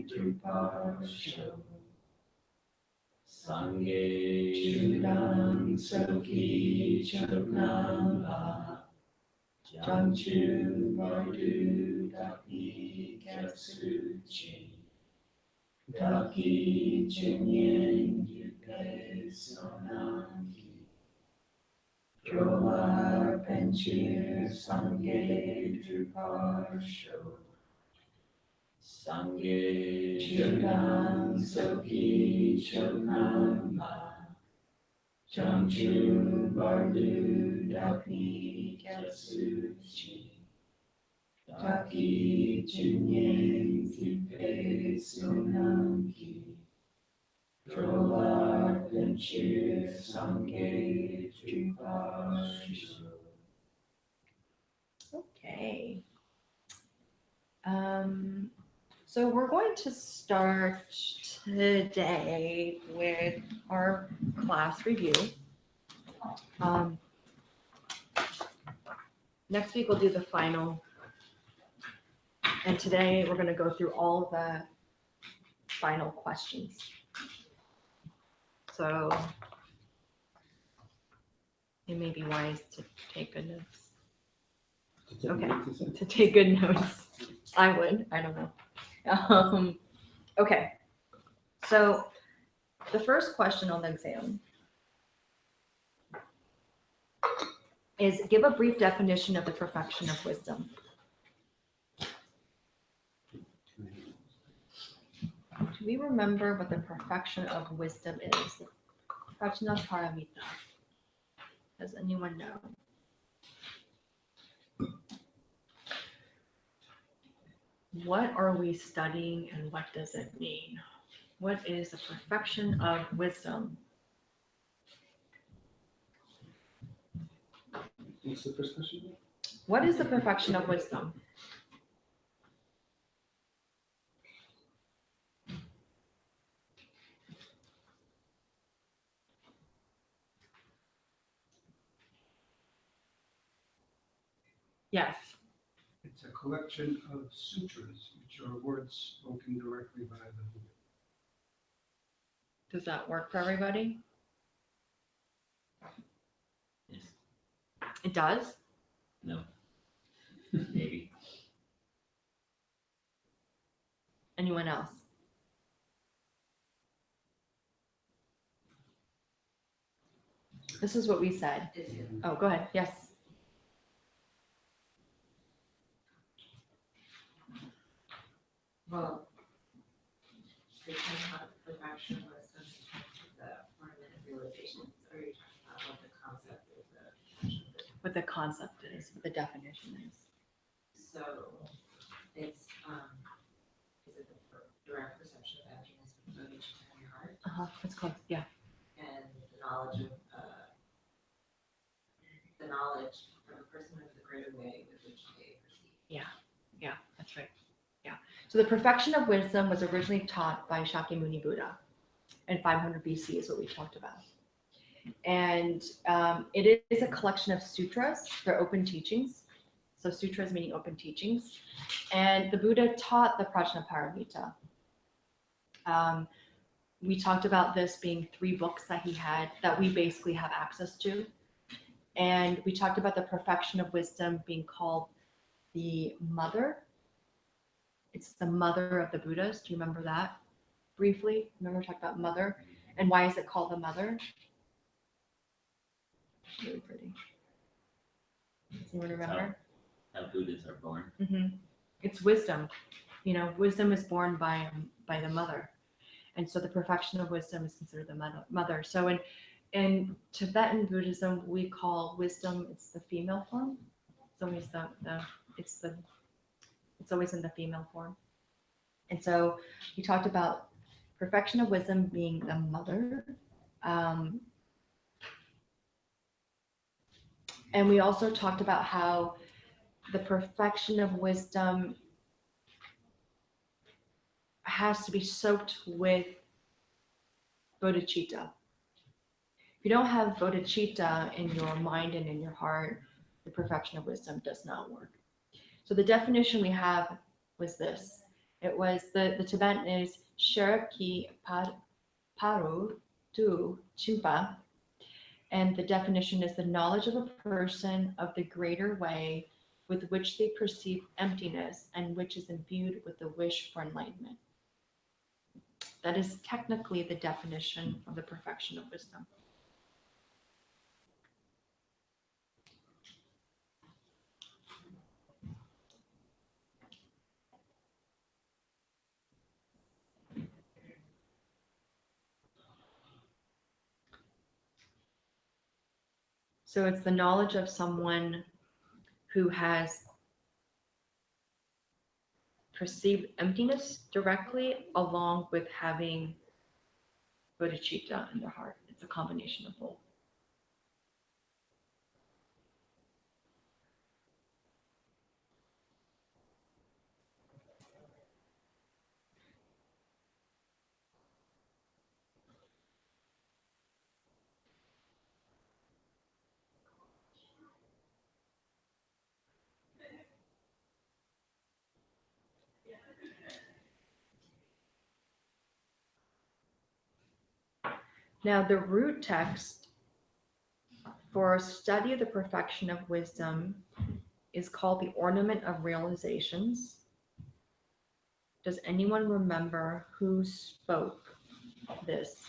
Druparsho Sange Chudang Soki Choknamba Jamchu Bardu Daki Kyapsuchi Daki Jinyen Yupe Sonamki Drolar Penchir Sange Druparsho Sange Chudang Soki Choknamba Jamchu Bardu Dapi Kyatsuchi Daki Jinyen Kipe Sunamki Trola Denchir Sange Tripashu. Okay. So we're going to start today with our class review. Next week we'll do the final. And today we're going to go through all the final questions. So it may be wise to take good notes. Okay, to take good notes. I would, I don't know. Okay, so the first question on the exam is give a brief definition of the perfection of wisdom. Do we remember what the perfection of wisdom is? Prajna Paramita. Does anyone know? What are we studying and what does it mean? What is the perfection of wisdom? What's the first question? What is the perfection of wisdom? Yes. It's a collection of sutras, which are words spoken directly by the Buddha. Does that work for everybody? Yes. It does? No. Maybe. Anyone else? This is what we said. Oh, go ahead. Yes. Well, you're talking about the perfection of wisdom in terms of the ornament of realizations, or you're talking about what the concept is the perfection of wisdom? What the concept is, what the definition is. So it's is it the direct perception of emptiness of each time in your heart That's close. Yeah. and the knowledge of the knowledge from a person of the greater way with which they perceive. Yeah, that's right. Yeah. So the perfection of wisdom was originally taught by Shakyamuni Buddha in 500 BC is what we talked about. And it is a collection of sutras. They're open teachings. So sutras meaning open teachings. And the Buddha taught the Prajnaparamita. We talked about this being 3 books that he had that we basically have access to. And we talked about the perfection of wisdom being called the mother. It's the mother of the Buddhas. Do you remember that briefly? Remember we talked about mother? And why is it called the mother? It's really pretty. Does anyone remember? How Buddhas are born. It's wisdom. You know, wisdom is born by the mother. And so the perfection of wisdom is considered the mother. So in Tibetan Buddhism, we call wisdom, it's the female form. It's always it's always in the female form. And so we talked about perfection of wisdom being the mother. And we also talked about how the perfection of wisdom has to be soaked with bodhicitta. If you don't have bodhicitta in your mind and in your heart, the perfection of wisdom does not work. So the definition we have was this. It was the Tibetan is Sheraki Paru Tu Chimpa. And the definition is the knowledge of a person of the greater way with which they perceive emptiness and which is imbued with the wish for enlightenment. That is technically the definition of the perfection of wisdom. So it's the knowledge of someone who has perceived emptiness directly along with having bodhicitta in their heart. It's a combination of both. Now, the root text for study of the perfection of wisdom is called the Ornament of Realizations. Does anyone remember who spoke this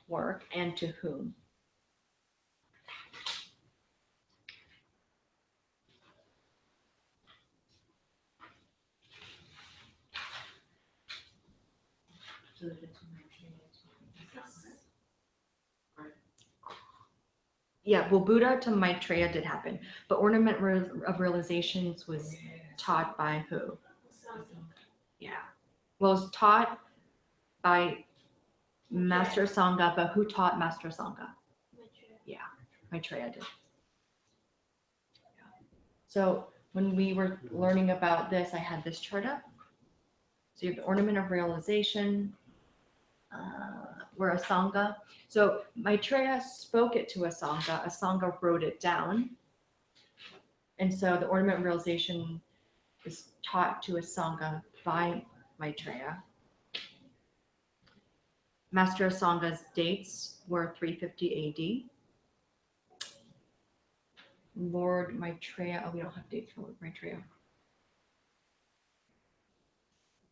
work and to whom? Yeah, well, Buddha to Maitreya did happen, but Ornament of Realizations was taught by who? Yeah. Well, it was taught by Master Sangha, but who taught Master Sangha? Maitreya did. So when we were learning about this, I had this chart up. So you have the Ornament of Realization. We're a Sangha. So Maitreya spoke it to a Sangha wrote it down. And so the Ornament of Realization is taught to a Sangha by Maitreya. Master Sangha's dates were 350 AD. Lord Maitreya, oh, we don't have dates for Lord Maitreya.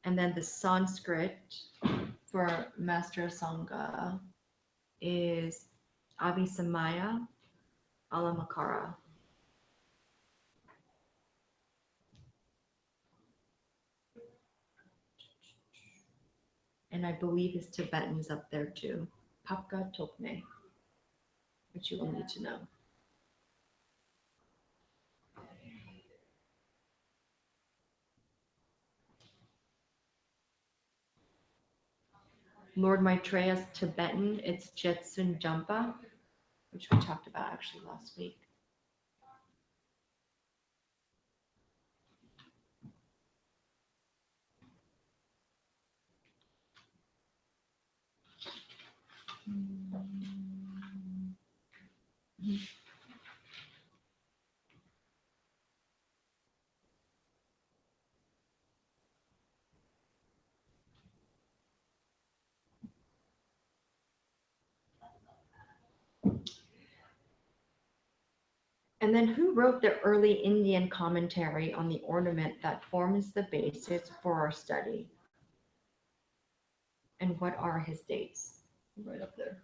And then the Sanskrit for Master Sangha is Abhisamaya Alamakara. And I believe his Tibetan is up there too. Papka Tokme, which you will need to know. Lord Maitreya's Tibetan, it's Jetsun Jampa, which we talked about actually last week. And then who wrote the early Indian commentary on the ornament that forms the basis for our study? And what are his dates? Right up there.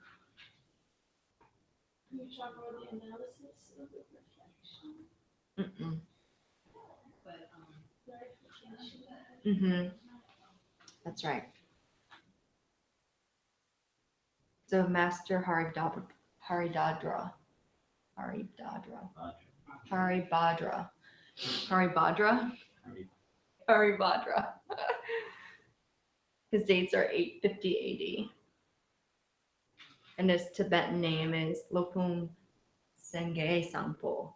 You talk about the analysis of the reflection, Mm-mm. clarification. That's right. So Master Haribhadra. His dates are 850 AD. And his Tibetan name is Lopum Sengye Sampo.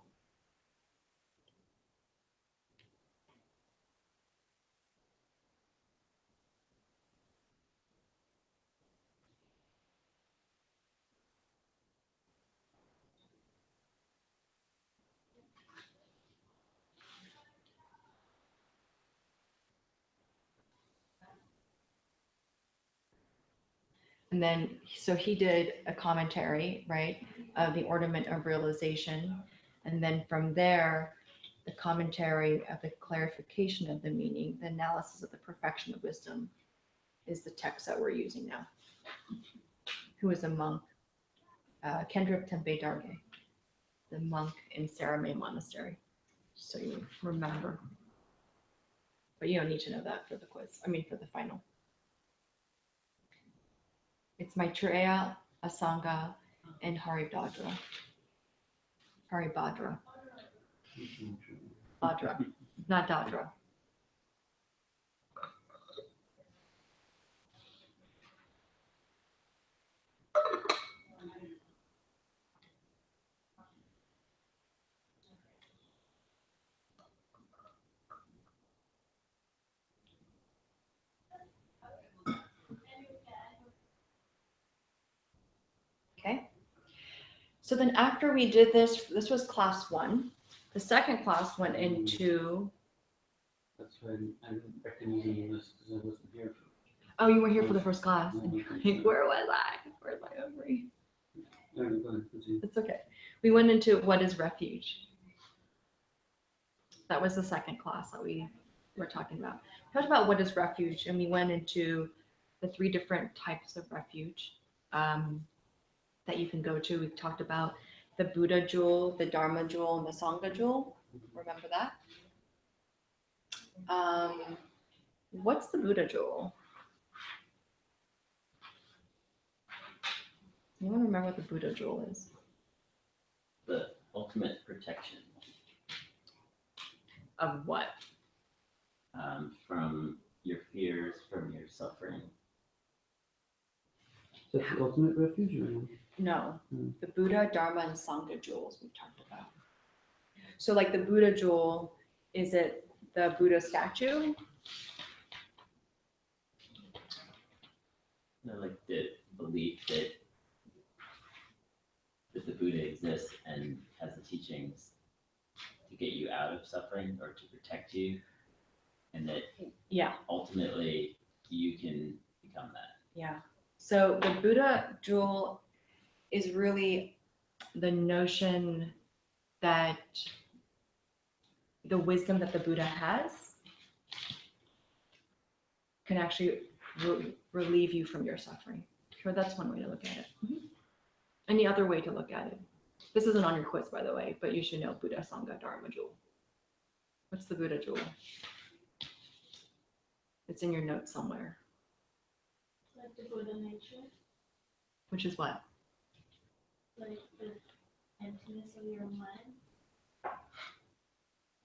And then, so he did a commentary, right, of the Ornament of Realization. And then from there, the commentary of the clarification of the meaning, the analysis of the perfection of wisdom is the text that we're using now. Who is a monk? Kendrick Tempe Darge, the monk in Saramay Monastery. So you remember. But you don't need to know that for the quiz. For the final. It's Maitreya, Asanga, and Haribhadra. Probably Badra. Badra, not Dadra. Okay. So then after we did this was class 1. The second class went into, That's why I didn't recognize you this because I wasn't here. oh, you were here for the first class. And you're like, where was I? Where's my memory? Go ahead, continue. It's okay. We went into what is refuge. That was the second class that we were talking about. We talked about what is refuge, and we went into the 3 different types of refuge that you can go to. We talked about the Buddha Jewel, the Dharma Jewel, and the Sangha Jewel. Remember that? What's the Buddha Jewel? Anyone remember what the Buddha Jewel is? The ultimate protection Of what? from your fears, from your suffering. Is that the ultimate refuge or no? No, Hmm. the Buddha, Dharma, and Sangha jewels we've talked about. So like the Buddha jewel, is it the Buddha statue? Like the belief that the Buddha exists and has the teachings to get you out of suffering or to protect you, and that Yeah, ultimately you can become that. yeah. So the Buddha jewel is really the notion that the wisdom that the Buddha has can actually relieve you from your suffering. So that's one way to look at it. Any other way to look at it? This isn't on your quiz, by the way, but you should know Buddha, Sangha, Dharma jewel. What's the Buddha jewel? It's in your notes somewhere. Like the Buddha nature, Which is what? like the emptiness of your mind.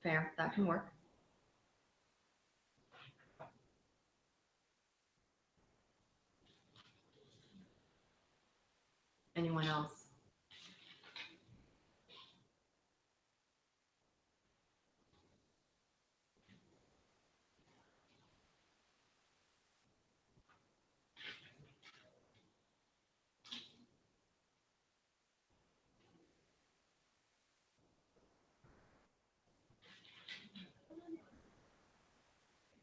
Fair, that can work. Anyone else?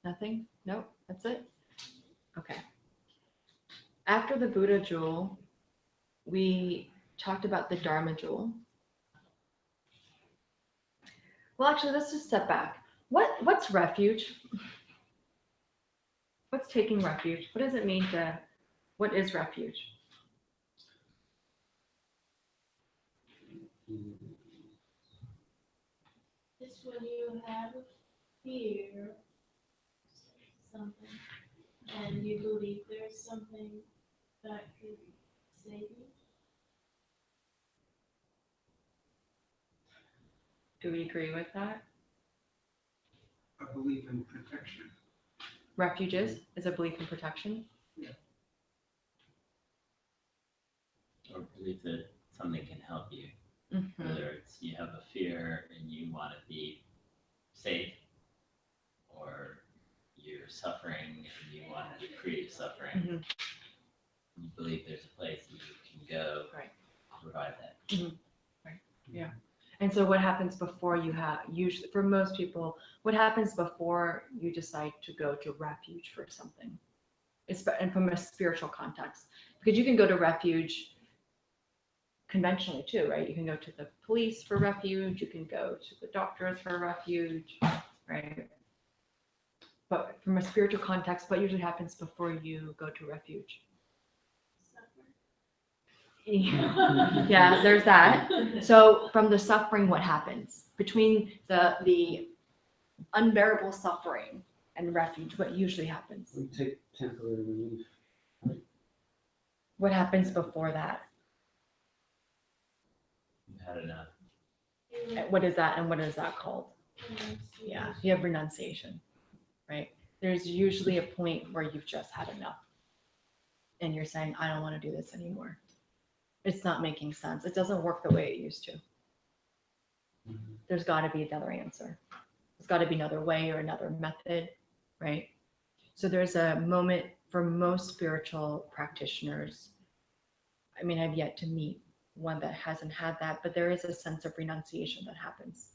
Nothing? Nope, that's it? Okay. After the Buddha jewel, we talked about the Dharma jewel. Well, actually, let's just step back. What's refuge? What's taking refuge? What does it mean to, what is refuge? It's when you have fear something and you believe there's something that could save you. Do we agree with that? A belief in protection. Refuge is a belief in protection. Or believe that something can help you. Mhm. Whether it's you have a fear and you want to be safe, or you're suffering and you want to be free of suffering. Mhm. You believe there's a place that you can go Right. to provide that. And so what happens before you have, usually for most people, what happens before you decide to go to refuge for something? And from a spiritual context, because you can go to refuge conventionally too, right? You can go to the police for refuge, you can go to the doctors for refuge, right? But from a spiritual context, what usually happens before you go to refuge? Yeah, there's that. So from the suffering, what happens? Between the unbearable suffering and refuge, what usually happens? We take temporary relief. What happens before that? You've had enough. What is that, and what is that called? Yeah, you have renunciation, right? There's usually a point where you've just had enough. And you're saying, I don't want to do this anymore. It's not making sense. It doesn't work the way it used to. There's got to be another answer. There's got to be another way or another method, right? So there's a moment for most spiritual practitioners. I mean, I've yet to meet one that hasn't had that, but there is a sense of renunciation that happens.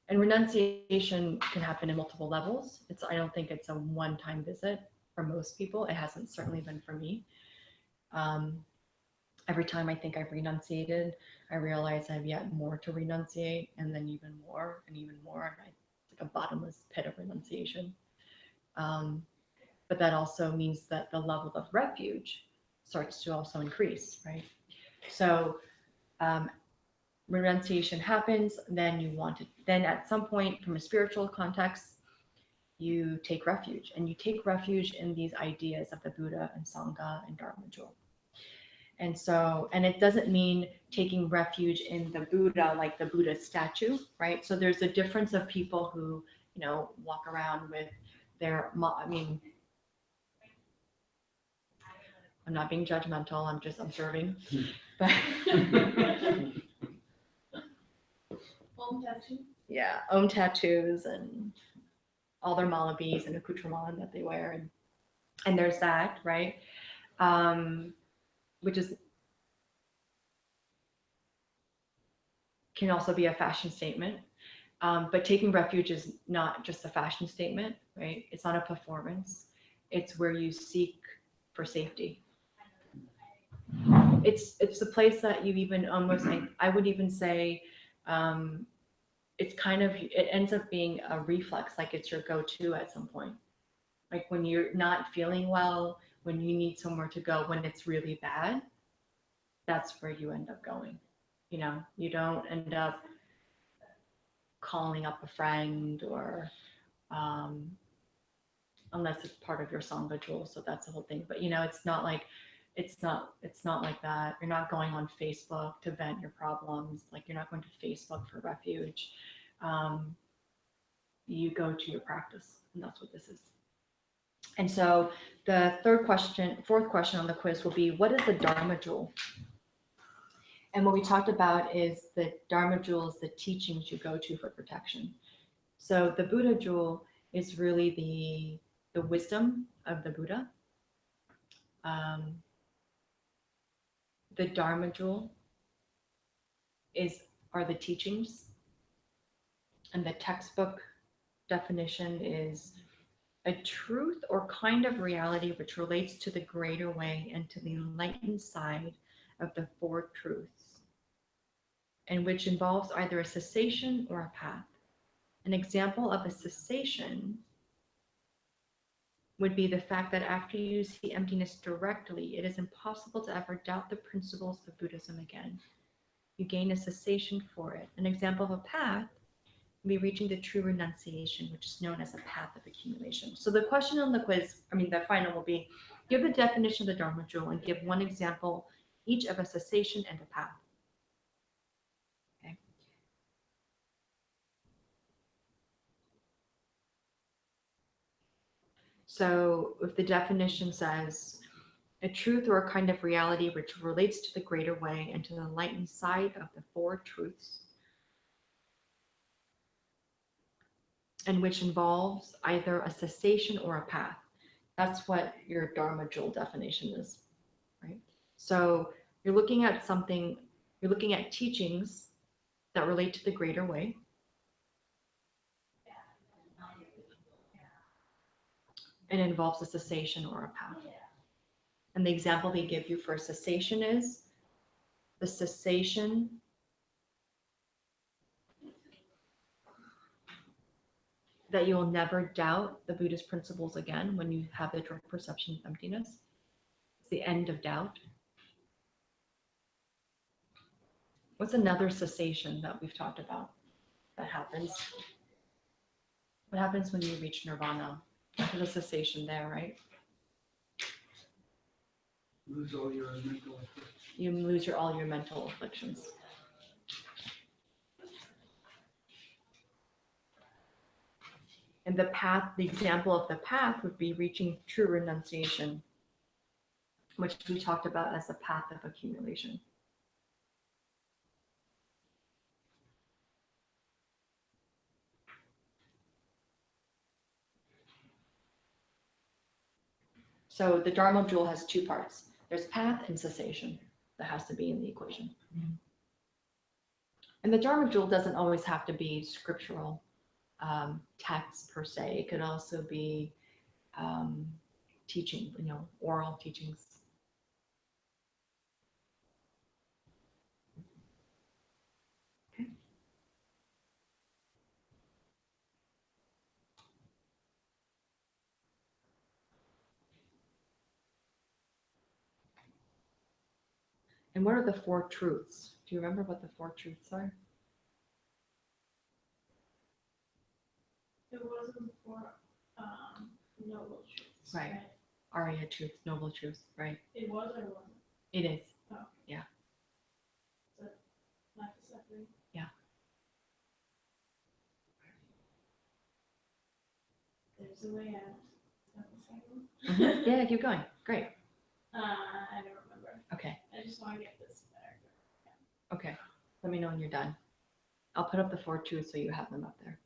And renunciation can happen in multiple levels. I don't think it's a one-time visit for most people. It hasn't certainly been for me. Every time I think I've renunciated, I realize I have yet more to renunciate, and then even more, and even more. And it's like a bottomless pit of renunciation. But that also means that the level of refuge starts to also increase, right? So renunciation happens, then at some point from a spiritual context, you take refuge, and you take refuge in these ideas of the Buddha and Sangha and Dharma Jewel. And it doesn't mean taking refuge in the Buddha, like the Buddha statue, right? So there's a difference of people who, walk around with their, I'm not being judgmental, I'm just observing. But yeah, tattoos and all their malabis and accoutrements that they wear. And there's that, right? Which can also be a fashion statement. But taking refuge is not just a fashion statement, right? It's not a performance. It's where you seek for safety. It's the place that you even almost, I would even say, it ends up being a reflex, like it's your go-to at some point. Like when you're not feeling well, when you need somewhere to go, when it's really bad, that's where you end up going. You don't end up calling up a friend or unless it's part of your Sangha Jewel, so that's the whole thing. But it's not like that. You're not going on Facebook to vent your problems. Like you're not going to Facebook for refuge. You go to your practice, and that's what this is. And so the fourth question on the quiz will be, what is the Dharma Jewel? And what we talked about is the Dharma Jewel is the teachings you go to for protection. So the Buddha Jewel is really the wisdom of the Buddha. The Dharma Jewel are the teachings, and the textbook definition is a truth or kind of reality which relates to the greater way and to the enlightened side of the four truths, and which involves either a cessation or a path. An example of a cessation would be the fact that after you see emptiness directly, it is impossible to ever doubt the principles of Buddhism again. You gain a cessation for it. An example of a path would be reaching the true renunciation, which is known as a path of accumulation. So the question on the quiz, the final will be, give the definition of the Dharma Jewel and give one example each of a cessation and a path. Okay. So if the definition says, a truth or a kind of reality which relates to the greater way and to the enlightened side of the four truths, and which involves either a cessation or a path. That's what your Dharma Jewel definition is, right? So you're looking at teachings that relate to the greater way. And involves a cessation or a path. And the example they give you for a cessation is the cessation that you will never doubt the Buddhist principles again when you have the direct perception of emptiness. It's the end of doubt. What's another cessation that we've talked about that happens? What happens when you reach Nirvana? There's a cessation there, right? Lose all your mental afflictions. You lose all your mental afflictions. And the path, the example of the path would be reaching true renunciation, which we talked about as the path of accumulation. So the Dharma Jewel has two parts. There's path and cessation that has to be in the equation. And the Dharma Jewel doesn't always have to be scriptural text per se. It could also be teaching, oral teachings. Okay. And what are the four truths? Do you remember what the four truths are? It wasn't for, noble truths, Right. right? Arya truths, noble truths, right? It was or wasn't, It is. lack of suffering. Yeah. There's a way out. Is that the second one? Yeah, keep going. Great. I don't remember. Okay. I just want to get this better. Okay. Let me know when you're done. I'll put up the four truths so you have them up there.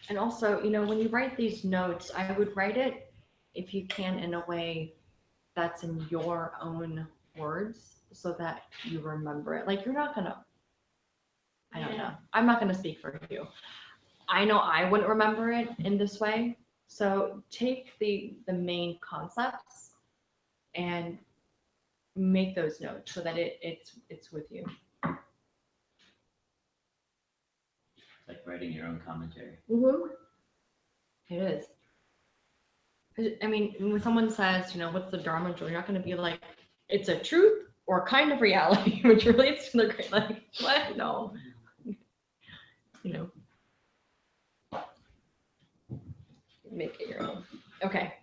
And also, when you write these notes, I would write it, if you can, in a way that's in your own words so that you remember it. Like, you're not going to, I don't know. I'm not going to speak for you. I know I wouldn't remember it in this way. So take the main concepts and make those notes so that it's with you. It's like writing your own commentary. Mm-hmm. It is. I mean, when someone says, what's the Dharma Jewel, you're not going to be like, it's a truth or kind of reality, which relates to the great, like, what? No. Make it your own. Okay.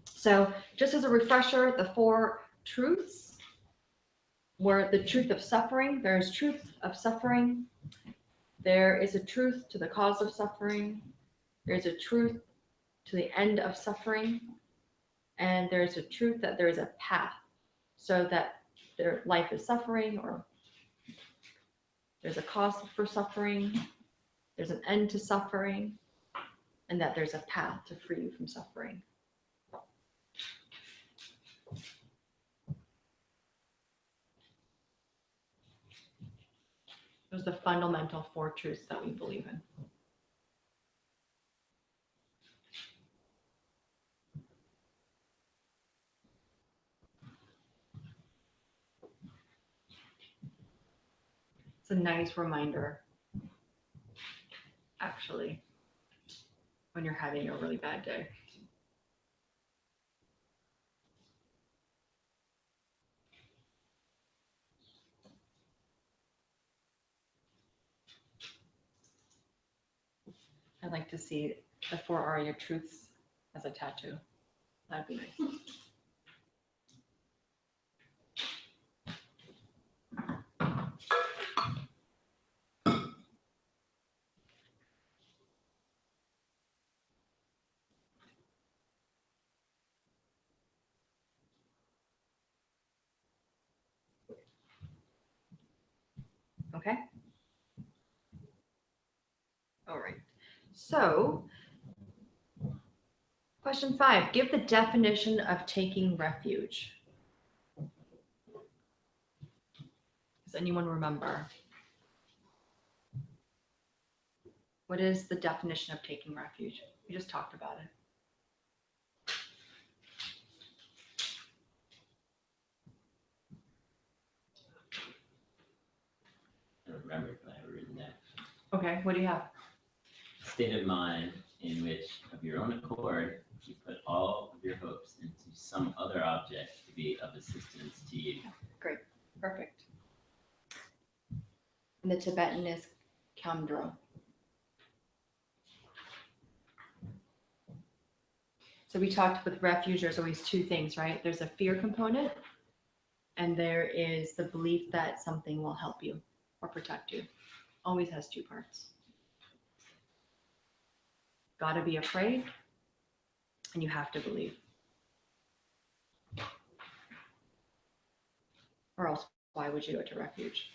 So just as a refresher, the four truths were the truth of suffering. There is truth of suffering. There is a truth to the cause of suffering. There's a truth to the end of suffering. And there's a truth that there is a path so that their life is suffering, or there's a cause for suffering, there's an end to suffering, and that there's a path to free you from suffering. Those are the fundamental four truths that we believe in. It's a nice reminder, actually, when you're having a really bad day. I'd like to see the four Arya truths as a tattoo. That'd be nice. Okay? All right. So, question 5, give the definition of taking refuge. Does anyone remember? What is the definition of taking refuge? We just talked about it. I don't remember if I have it written down. Okay, what do you have? State of mind in which, of your own accord, you put all of your hopes into some other object to be of assistance to you. Perfect. And the Tibetan is Kamdro. So we talked with refuge, there's always two things, right? There's a fear component, and there is the belief that something will help you or protect you. Always has two parts. Gotta be afraid, and you have to believe. Or else, why would you go to refuge?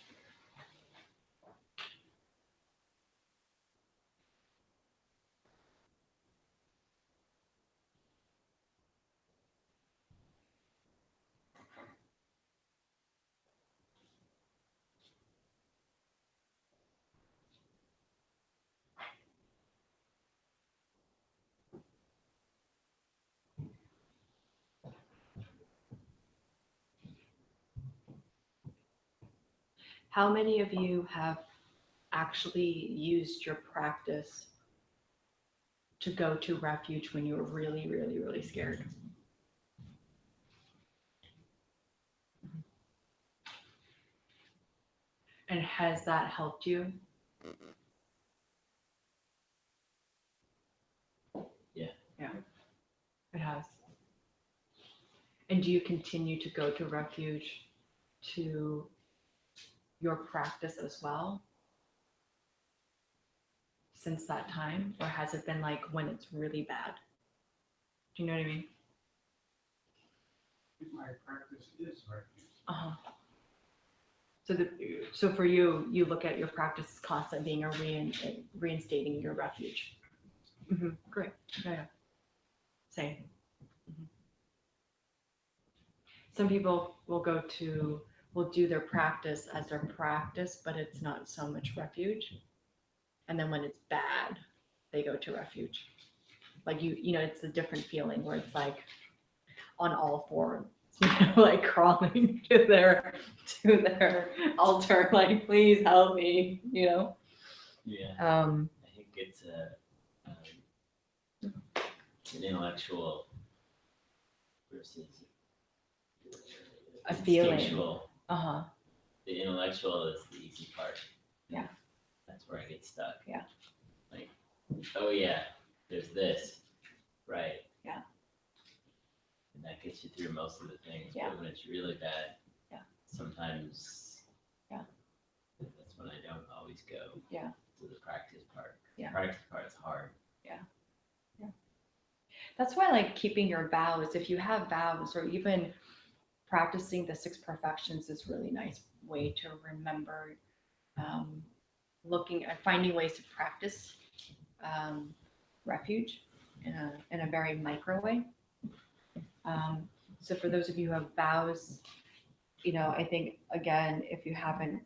How many of you have actually used your practice to go to refuge when you were really, really, really scared? And has that helped you? Yeah. Yeah, it has. And do you continue to go to refuge to your practice as well since that time? Or has it been like when it's really bad? Do you know what I mean? My practice is refuge. Uh-huh. So for you, you look at your practice as constant being a reinstating your refuge. Great. Yeah. Same. Mhm. Some people will do their practice as their practice, but it's not so much refuge. And then when it's bad, they go to refuge. Like it's a different feeling where it's like on all fours, like crawling to their altar, like please help me, Yeah. I think it's an intellectual versus A feeling. instinctual. Uh-huh. The intellectual is the easy part. Yeah. That's where I get stuck. Yeah. Like, oh yeah, there's this, right? Yeah. And that gets you through most of the things. Yeah. But when it's really bad, Yeah. sometimes. Yeah. That's when I don't always go. Yeah. To the practice part. Yeah. The practice part's hard. That's why, like, keeping your vows, if you have vows, or even practicing the 6 perfections is really nice way to remember, looking at finding ways to practice refuge in a very micro way. So for those of you who have vows, I think, again, if you haven't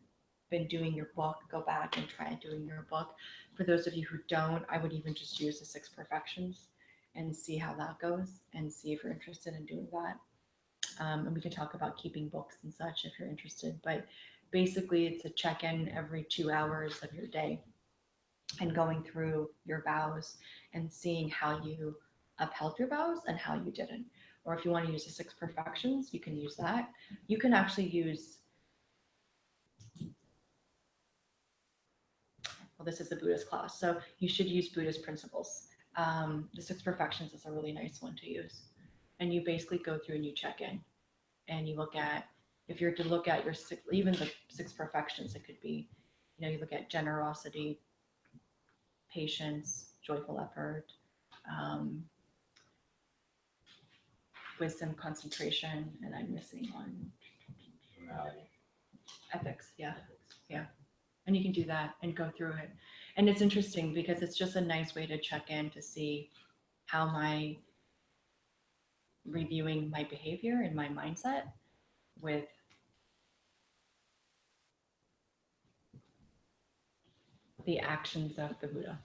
been doing your book, go back and try doing your book. For those of you who don't, I would even just use the 6 perfections and see how that goes and see if you're interested in doing that. And we can talk about keeping books and such if you're interested. But basically, it's a check-in every 2 hours of your day and going through your vows and seeing how you upheld your vows and how you didn't. Or if you want to use the 6 perfections, you can use that. You can actually use, well, this is a Buddhist class, so you should use Buddhist principles. The 6 perfections is a really nice one to use. And you basically go through and you check in and you look at, if you're to look at your even the 6 perfections, it could be, you look at generosity, patience, joyful effort, wisdom, concentration, and I'm missing one. Morality. Ethics, yeah. And you can do that and go through it. And it's interesting because it's just a nice way to check in to see how am I reviewing my behavior and my mindset with the actions of the Buddha.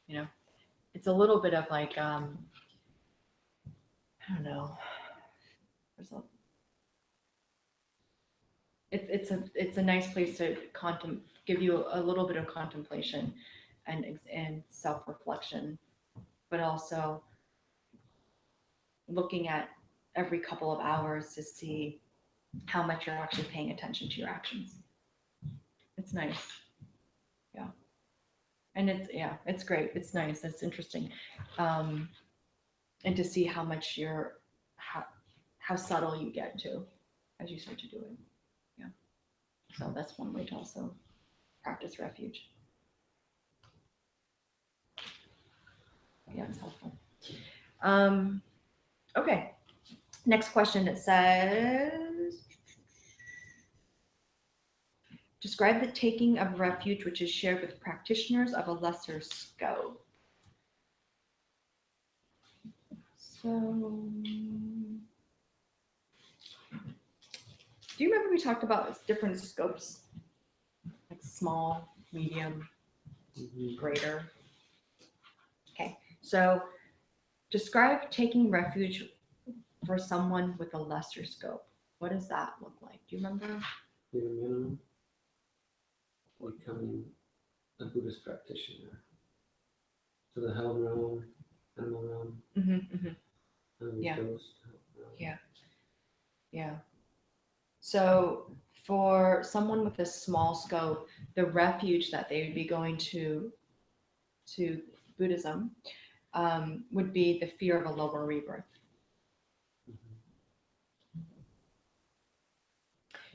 It's a little bit of like, I don't know. There's a, it's a nice place to give you a little bit of contemplation and self-reflection, but also looking at every couple of hours to see how much you're actually paying attention to your actions. It's nice. Yeah. And it's great. It's nice. It's interesting. And to see how much how subtle you get to as you start to do it. Yeah. So that's one way to also practice refuge. Yeah, it's helpful. Okay. Next question. It says, describe the taking of refuge which is shared with practitioners of a lesser scope. So, do you remember we talked about different scopes? Like small, medium, greater. Okay, so describe taking refuge for someone with a lesser scope. What does that look like? Do you remember? Bare minimum. Becoming a Buddhist practitioner. To the hell realm, animal realm, Yeah. ghost realm. Yeah. So for someone with a small scope, the refuge that they would be going to Buddhism would be the fear of a lower rebirth.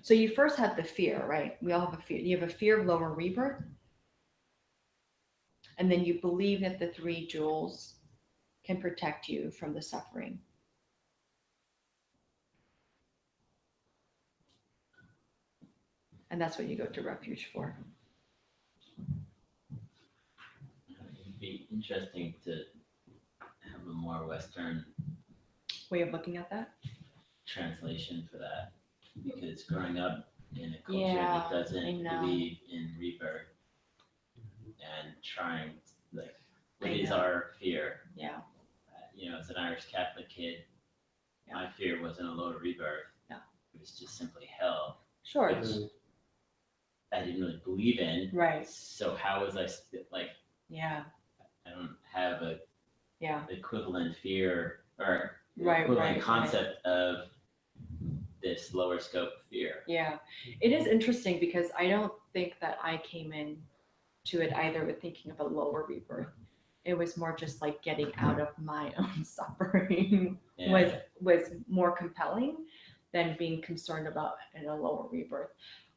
So you first have the fear, right? We all have a fear. You have a fear of lower rebirth. And then you believe that the 3 jewels can protect you from the suffering. And that's what you go to refuge for. It'd be interesting to have a more Western Way of looking at that? translation for that, because growing up in a culture Yeah, that doesn't I know. believe in rebirth and trying, like, what I is know. our fear? Yeah. As an Irish Catholic kid, Yeah. my fear wasn't a lower rebirth. Yeah. It was just simply hell, Sure. which I didn't really believe in. Right. So how was I Yeah. I don't have a Yeah. equivalent fear or Right, equivalent right, concept of this lower scope fear. Yeah. It is interesting because I don't think that I came in to it either with thinking of a lower rebirth. It was more just like getting out of my own suffering was more compelling than being concerned about in a lower rebirth.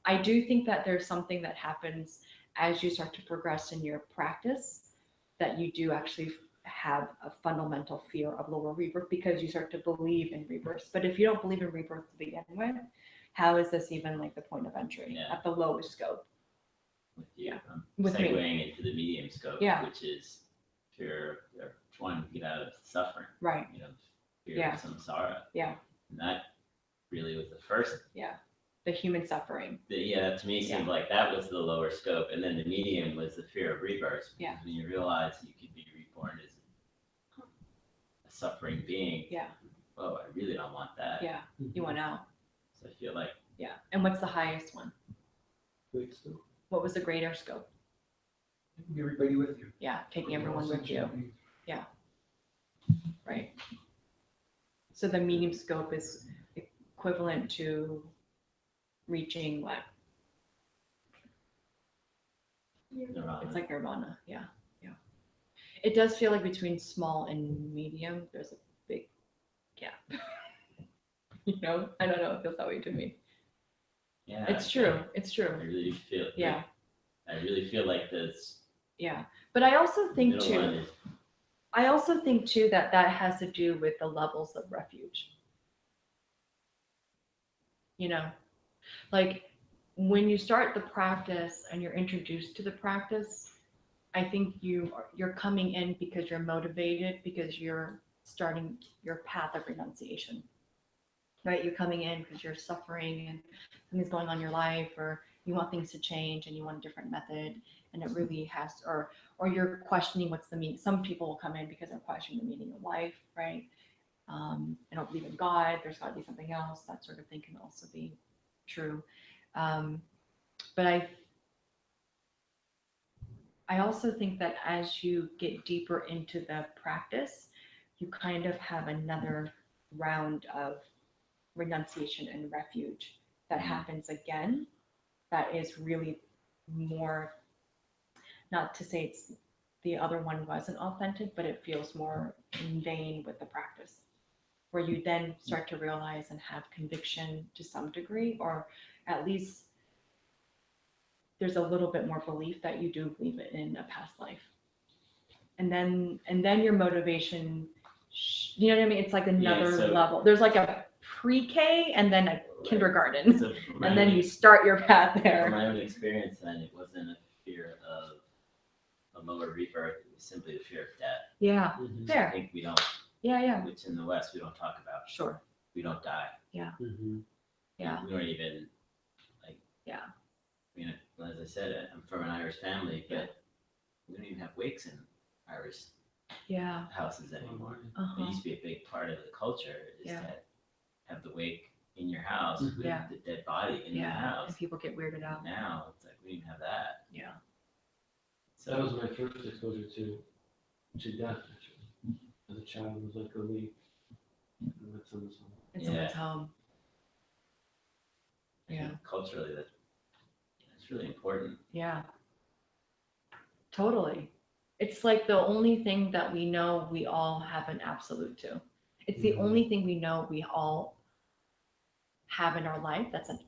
I do think that there's something that happens as you start to progress in your practice that you do actually have a fundamental fear of lower rebirth because you start to believe in rebirth. But if you don't believe in rebirth to begin with, how is this even like the point of entry at the lowest scope? With you, With me. segueing into the medium scope, which is fear of trying to get out of suffering. Right. Fear of samsara. Yeah. And that really was the first. Yeah. The human suffering. To me seemed like that was the lower scope, and then the medium was the fear of rebirth. Yeah. When you realize you could be reborn as a suffering being. Yeah. Oh, I really don't want that. Yeah. You want out. So I feel like. Yeah. And what's the highest one? Great scope. What was the greater scope? Taking everybody with you. Yeah, taking everyone with you. Yeah. Right. So the medium scope is equivalent to reaching what? Nirvana. It's like Nirvana. Yeah. Yeah. It does feel like between small and medium, there's a big gap. I don't know. It feels that way to me. Yeah. It's true. It's true. I really feel. Yeah. I really feel like this. Yeah. But I also think middle too. one is. I also think too that has to do with the levels of refuge. Like when you start the practice and you're introduced to the practice, I think you're coming in because you're motivated, because you're starting your path of renunciation, right? You're coming in because you're suffering and something's going on in your life, or you want things to change and you want a different method. and it really has, or you're questioning what's the meaning. Some people will come in because they're questioning the meaning of life, right? I don't believe in God. There's got to be something else. That sort of thing can also be true. But I also think that as you get deeper into the practice, you kind of have another round of renunciation and refuge that happens again. That is really more, not to say it's the other one wasn't authentic, but it feels more in vein with the practice, where you then start to realize and have conviction to some degree, or at least there's a little bit more belief that you do believe in a past life. And then your motivation, you know what I mean? It's like another so- level. There's like a pre-K and then a kindergarten, So from my and then own- you start your path from there. my own experience, then it wasn't a fear of a lower rebirth. It was simply the fear of death. Yeah, Mhm. I fair. think we don't, Yeah, which in the West we don't talk about. sure. We don't die. Mhm. Yeah. We don't even like. Yeah. I mean, as I said, I'm from an Irish family, but we don't even have wakes in Irish Yeah. houses anymore. It Uh-huh. used to be a big part of the culture is Yeah. to have the wake in your house, Mhm. with Yeah. the dead body in your Yeah. house. And people get weirded out. Now it's like we didn't have that. Yeah. That was my first exposure to death, actually. As a child, it was like a week. And that's on this one. In Yeah. someone's home. I Yeah. think culturally that's really important. Yeah. Totally. It's like the only thing that we know we all have an absolute to. It's the Mhm. only thing we know we all have in our life that's an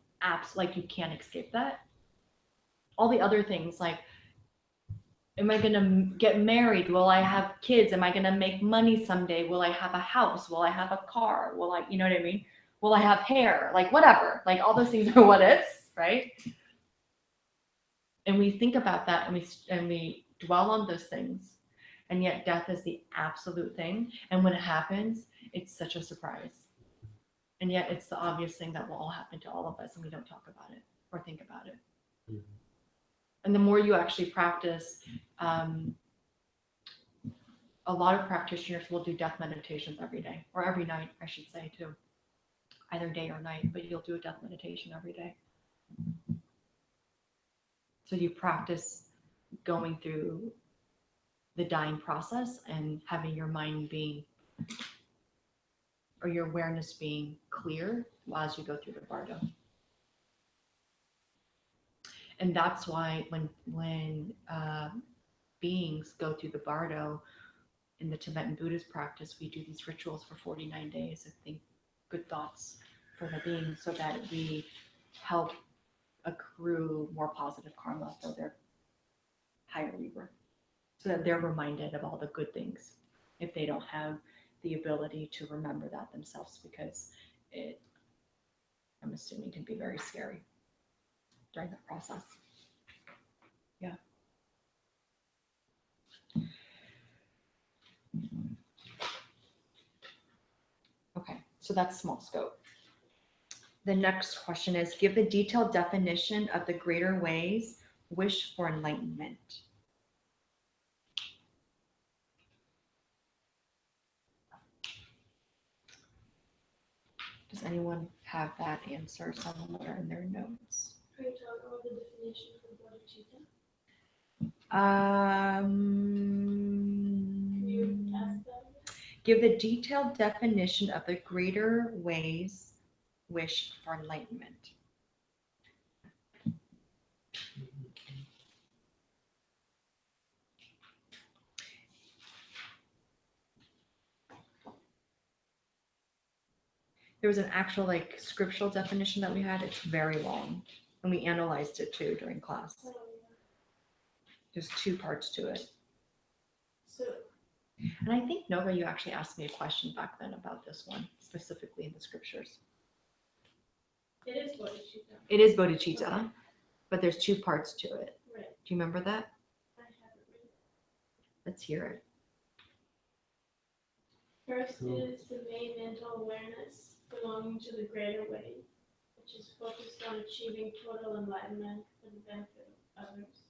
like you can't escape that. All the other things, like, am I gonna get married? Will I have kids? Am I gonna make money someday? Will I have a house? Will I have a car? Will I, you know what I mean? Will I have hair? Like, whatever. Like, all those things are what ifs, right? And we think about that, and we dwell on those things, and yet death is the absolute thing. And when it happens, it's such a surprise. And yet it's the obvious thing that will all happen to all of us, and we don't talk about it or think about it. Mhm. And the more you actually practice, a lot of practitioners will do death meditations every day, or every night, I should say, too. Either day or night, but you'll do a death meditation every day. So you practice going through the dying process and having your mind being, or your awareness being clear as you go through the bardo. And that's why when beings go through the bardo in the Tibetan Buddhist practice, we do these rituals for 49 days of think good thoughts for the beings, so that we help accrue more positive karma for their higher rebirth, so that they're reminded of all the good things if they don't have the ability to remember that themselves, because it, I'm assuming, can be very scary during that process. Yeah. Okay, so that's small scope. The next question is, give the detailed definition of the greater ways wish for enlightenment. Does anyone have that answer somewhere in their notes? Are you talking about the definition for bodhicitta? Can you ask that? Give the detailed definition of the greater ways wish for enlightenment. There was an actual like scriptural definition that we had. It's very long, and we analyzed it too during class. Oh, There's 2 parts to it. so And I think, Nova, you actually asked me a question back then about this one, specifically in the scriptures. it is bodhicitta. It is bodhicitta, but there's 2 parts to it. Right. Do you remember that? I have it written. Let's hear it. First Cool. is the main mental awareness belonging to the greater way, which is focused on achieving total enlightenment for the benefit of others.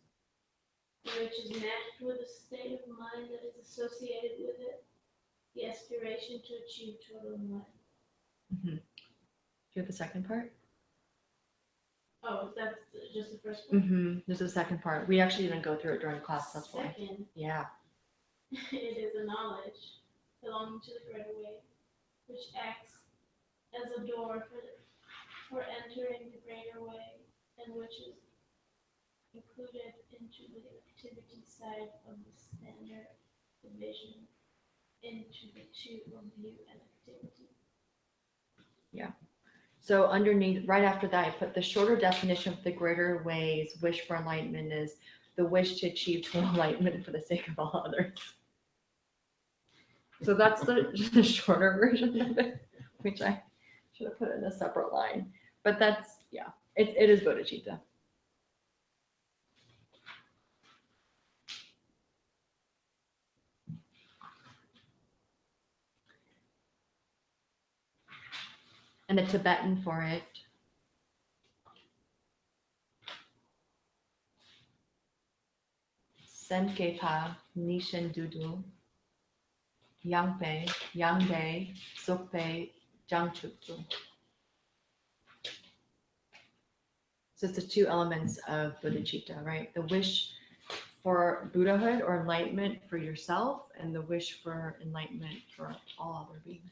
which is matched with a state of mind that is associated with it, the aspiration to achieve total enlightenment. Do you have the second part? Oh, that's just the first one? There's a second part. We actually didn't go through it during class, that's why. Second, Yeah. it is a knowledge belonging to the greater way, which acts as a door for entering the greater way, and which is included into the activity side of the standard division into the two of view and activity. So underneath, right after that, I put the shorter definition of the greater ways wish for enlightenment is the wish to achieve total enlightenment for the sake of all others. So that's the shorter version of it, which I should have put in a separate line. But that's, yeah, it is bodhicitta. And the Tibetan for it, Senkepa Nishin Dudu Yangpe Yangde Sokpe Jangchuktu. So it's the two elements of bodhicitta, right? The wish for Buddhahood or enlightenment for yourself, and the wish for enlightenment for all other beings.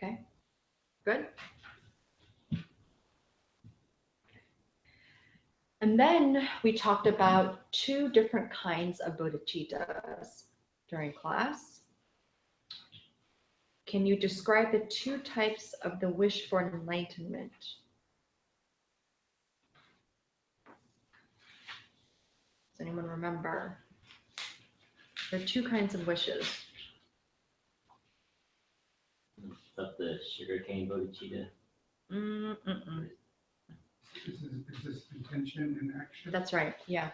Okay, good. And then we talked about two different kinds of bodhicittas during class. Can you describe the two types of the wish for enlightenment? Does anyone remember? There are two kinds of wishes. Is that the sugarcane bodhicitta? Mm-mm-mm. Is this intention and action? That's right, yeah.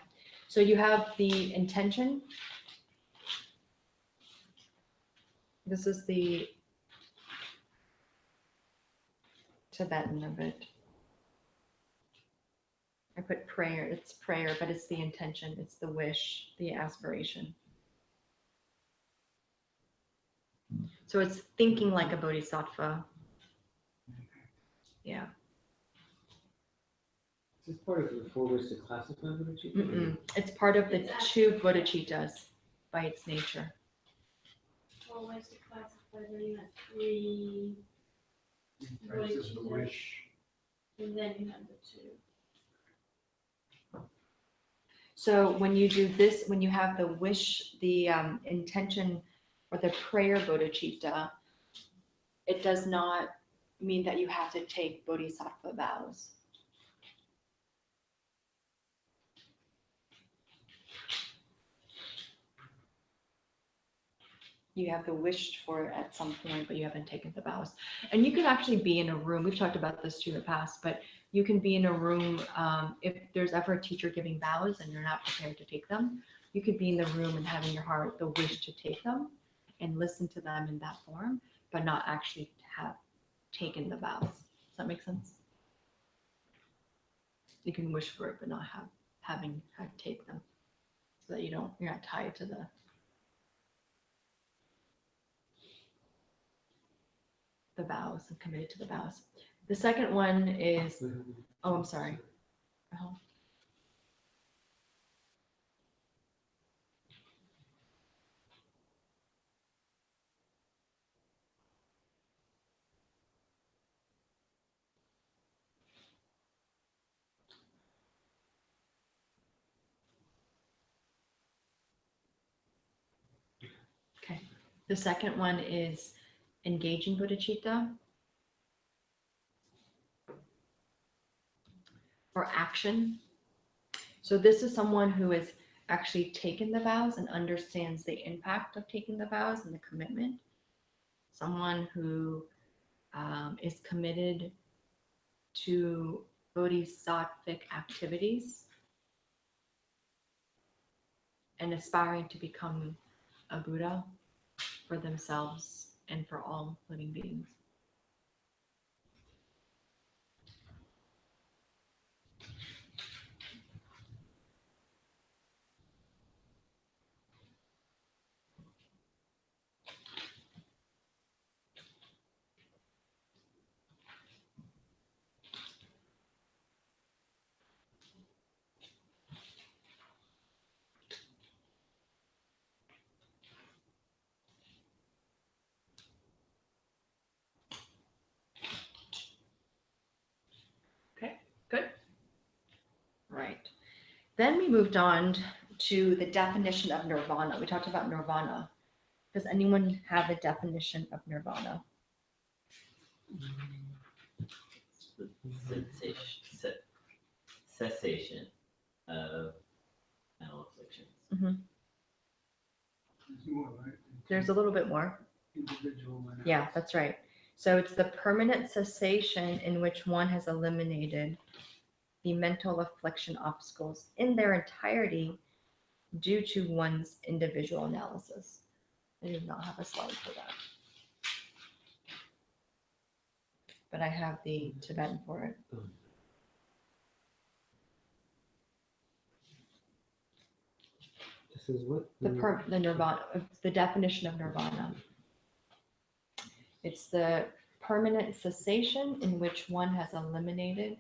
So you have the intention. This is the Tibetan of it. I put prayer, it's prayer, but it's the intention, it's the wish, the aspiration. So it's thinking like a bodhisattva. Yeah. Is this part of the 4 ways to classify bodhicitta? It's part of the It's two bodhicittas by its nature. Well, ways to classify them, you have three, Types of the wish. and then you have the two. So when you do this, when you have the wish, the intention or the prayer bodhicitta, it does not mean that you have to take bodhisattva vows. You have the wish for it at some point, but you haven't taken the vows. And you can actually be in a room. We've talked about this too in the past, but you can be in a room if there's ever a teacher giving vows and you're not prepared to take them. You could be in the room and have in your heart the wish to take them and listen to them in that form, but not actually have taken the vows. Does that make sense? You can wish for it, but not having take them, so that you're not tied to the vows and committed to the vows. The second one is, oh, I'm sorry. Oh. Okay. The second one is engaging bodhicitta or action. So this is someone who has actually taken the vows and understands the impact of taking the vows and the commitment. Someone who is committed to bodhisattvic activities and aspiring to become a Buddha for themselves and for all living beings. Good. Right. Then we moved on to the definition of nirvana. We talked about nirvana. Does anyone have a definition of nirvana? Cessation of mental afflictions. There's more, right? There's a little bit more. Individual. and Yeah, that's right. So it's the permanent cessation in which one has eliminated the mental affliction obstacles in their entirety due to one's individual analysis. I did not have a slide for that. But I have the Tibetan for it. This is what? The nirvana, the definition of nirvana. It's the permanent cessation in which one has eliminated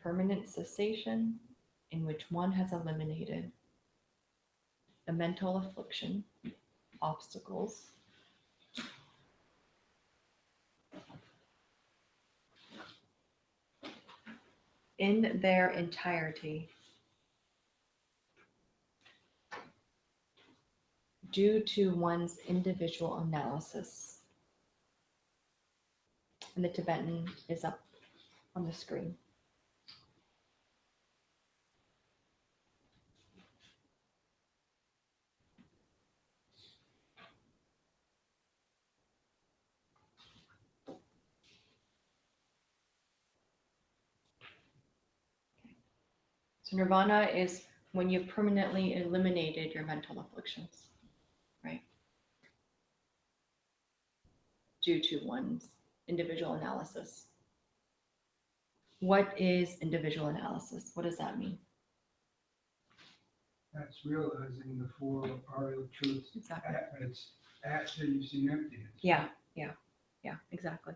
permanent cessation in which one has eliminated the mental affliction, obstacles, in their entirety due to one's individual analysis. And the Tibetan is up on the screen. So nirvana is when you've permanently eliminated your mental afflictions, right? Due to one's individual analysis. What is individual analysis? What does that mean? That's realizing the four Arya truths. Exactly. It's after you've seen emptiness. Yeah, exactly.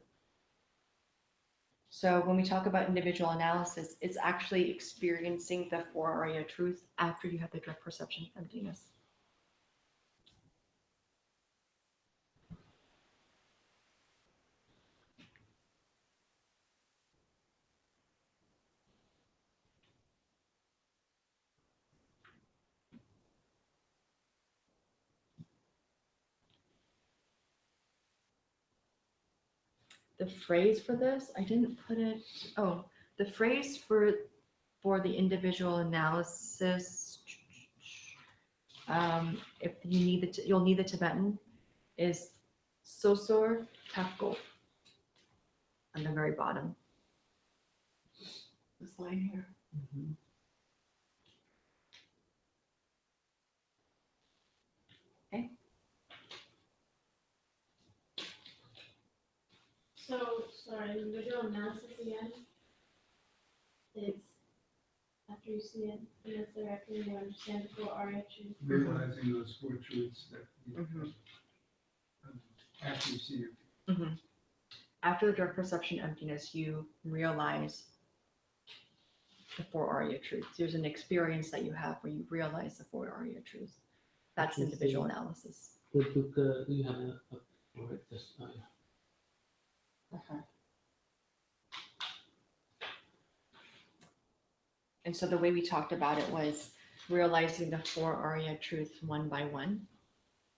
So when we talk about individual analysis, it's actually experiencing the four Arya truths after you have the direct perception of emptiness. The phrase for this, I didn't put it. Oh, the phrase for the individual analysis. If you need you'll need the Tibetan, is Sosor Tapko on the very bottom. This line here. So, sorry, individual analysis again. It's after you see it, and it's directly you understand the full Arya truth. Realizing those four truths that you, Mhm. after you've seen emptiness. After the direct perception emptiness, you realize the four Arya truths. There's an experience that you have where you realize the four Arya truths. That's Which is individual the- analysis. The book, you have right, this, yeah. And so the way we talked about it was realizing the 4 Arya truths one by one.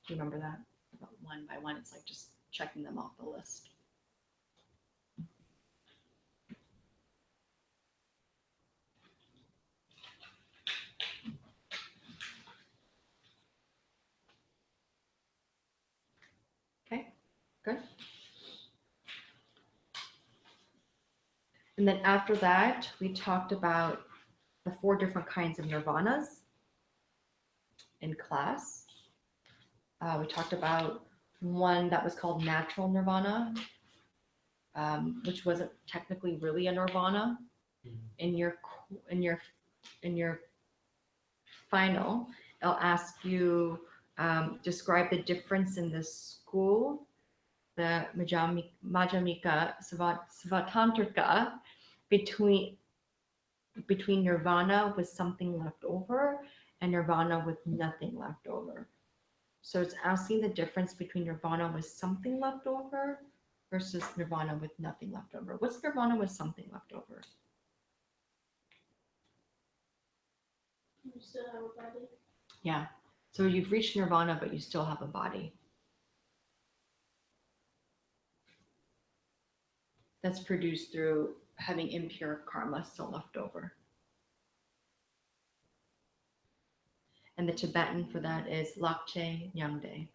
Do you remember that? About one by one, it's like just checking them off the list. Okay, good. And then after that, we talked about the 4 different kinds of nirvanas in class. We talked about one that was called natural nirvana, which wasn't technically really a nirvana. In your final, I'll ask you describe the difference in the school, the Madhyamika Svatantrika, between nirvana with something left over and nirvana with nothing left over. So it's asking the difference between nirvana with something left over versus nirvana with nothing left over. What's nirvana with something left over? You still have a body. Yeah. So you've reached nirvana, but you still have a body. That's produced through having impure karma still left over. And the Tibetan for that is Lakche Nyangde.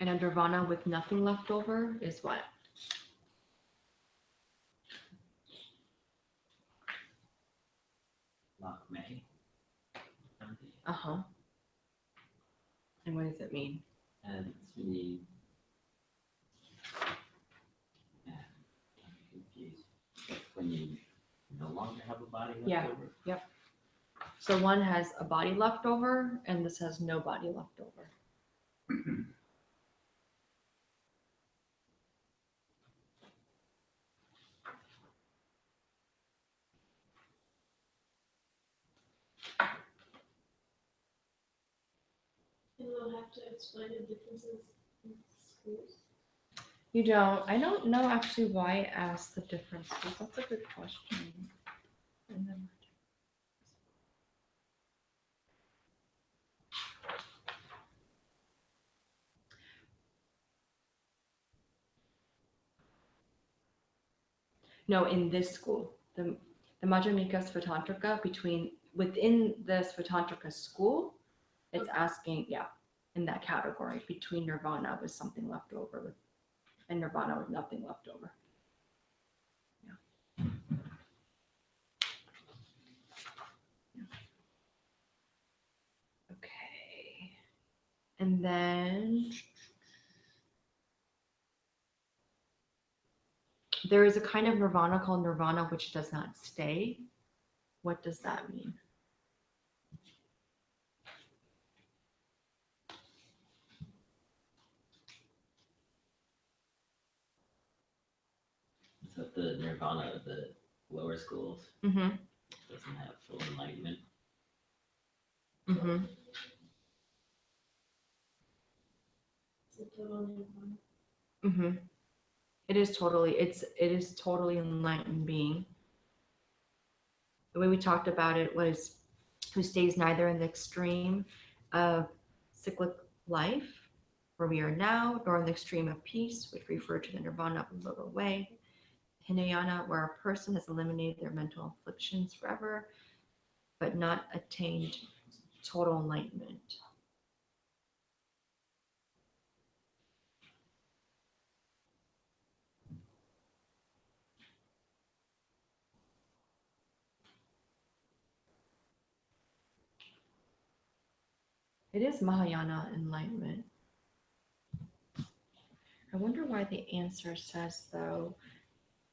And a nirvana with nothing left over is what? Lakme. Uh-huh. And what does it mean? And it's when you, yeah, I'm confused. It's when you no longer have a body left Yeah. over. Yep. So one has a body left over and this has no body left over. And we'll have to explain the differences in schools. You don't. I don't know actually why I asked the differences. That's a good question. And then no, in this school, the Madhyamika Svatantrika within the Svatantrika school, it's asking, yeah, in that category between nirvana with something left over and nirvana with nothing left over. Yeah. Okay. And then there is a kind of nirvana called nirvana which does not stay. What does that mean? Is that the nirvana of the lower schools? Mm-hmm. Doesn't have full enlightenment. Mm-hmm. It's a total nirvana. Mm-hmm. It is totally enlightened being. The way we talked about it was who stays neither in the extreme of cyclic life, where we are now, nor in the extreme of peace, which refer to the nirvana of the lower way, Hinayana, where a person has eliminated their mental afflictions forever, but not attained total enlightenment. It is Mahayana enlightenment. I wonder why the answer says, though,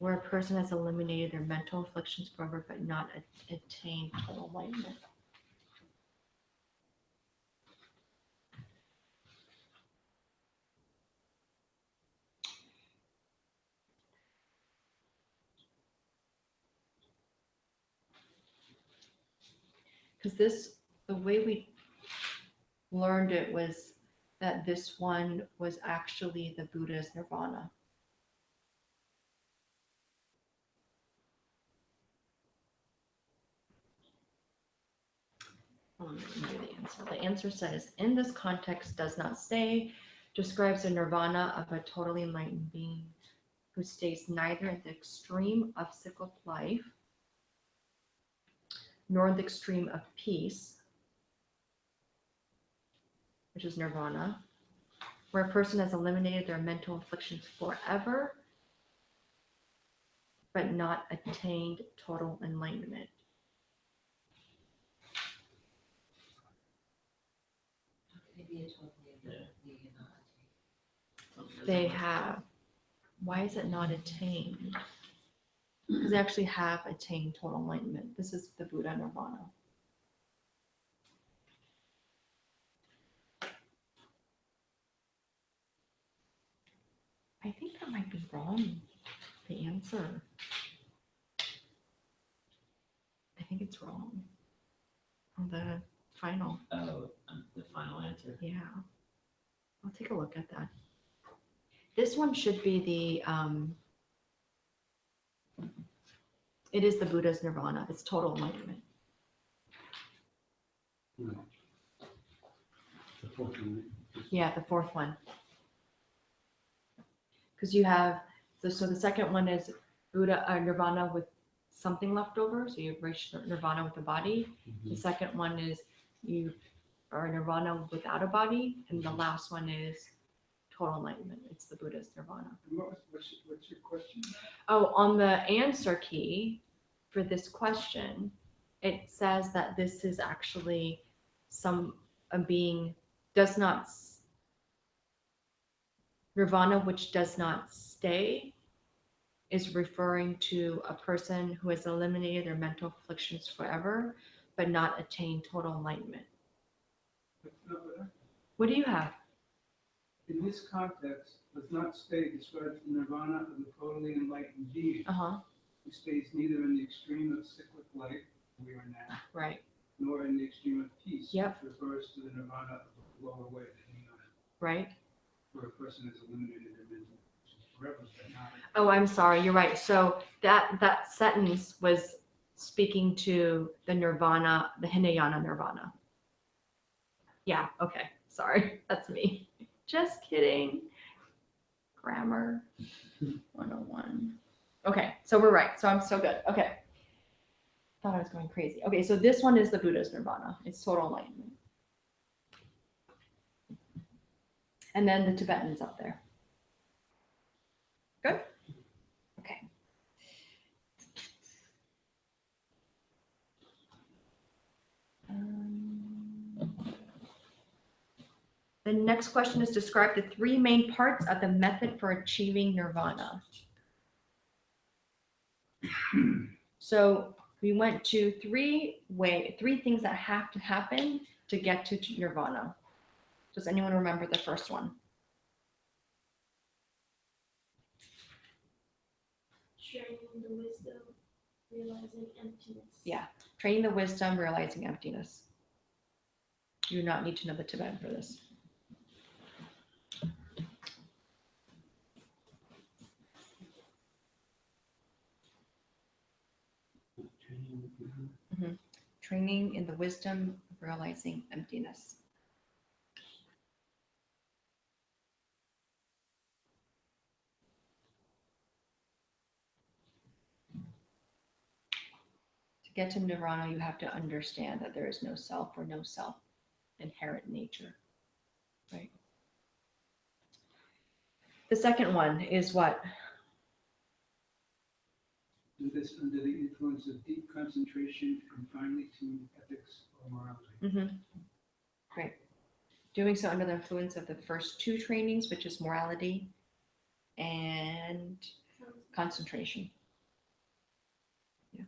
where a person has eliminated their mental afflictions forever but not attained total enlightenment. Because the way we learned it was that this one was actually the Buddha's Nirvana. Let me do the answer. The answer says, in this context does not stay, describes the nirvana of a totally enlightened being who stays neither in the extreme of cyclic life nor in the extreme of peace, which is nirvana, where a person has eliminated their mental afflictions forever, but not attained total enlightenment. Maybe a totally different thing and not. They have. Why is it not attained? Because they actually have attained total enlightenment. This is the Buddha Nirvana. I think that might be wrong, the answer. I think it's wrong. On the final, Oh, the final answer. yeah. I'll take a look at that. This one should be it is the Buddha's Nirvana. It's total enlightenment. Right. The fourth one. Yeah, the fourth one. Because you have, so the second one is Buddha Nirvana with something left over. So you've reached Nirvana with the body. The second one is you are Nirvana without a body. And the last one is total enlightenment. It's the Buddha's Nirvana. And what's your question? Oh, on the answer key for this question, it says that this is actually a being does not nirvana, which does not stay, is referring to a person who has eliminated their mental afflictions forever, but not attained total enlightenment. That's not what I- What do you have? In this context, does not stay describes the nirvana of the totally enlightened being Uh-huh, who stays neither in the extreme of cyclic life we are now, right, nor in the extreme of peace, Yep. which refers to the nirvana of the lower way, the nirvana, right. where a person has eliminated their mental forever, but not. Oh, I'm sorry, you're right. So that sentence was speaking to the nirvana, the Hinayana nirvana. Yeah, okay, sorry, that's me. Just kidding. Grammar 101. Okay, so we're right. So I'm so good. Okay. Thought I was going crazy. Okay, so this one is the Buddha's nirvana. It's total enlightenment. And then the Tibetan's up there. Good? Okay. The next question is describe the three main parts of the method for achieving nirvana. So we went to three things that have to happen to get to nirvana. Does anyone remember the first one? Training the wisdom, realizing emptiness. Yeah. Training the wisdom, realizing emptiness. You do not need to know the Tibetan for this. Training in the wisdom of realizing emptiness. To get to nirvana, you have to understand that there is no self or no self inherent nature, right? The second one is what? Do this under the influence of deep concentration and finely tuned ethics or morality. Right. Doing so under the influence of the first two trainings, which is morality and concentration. Yeah.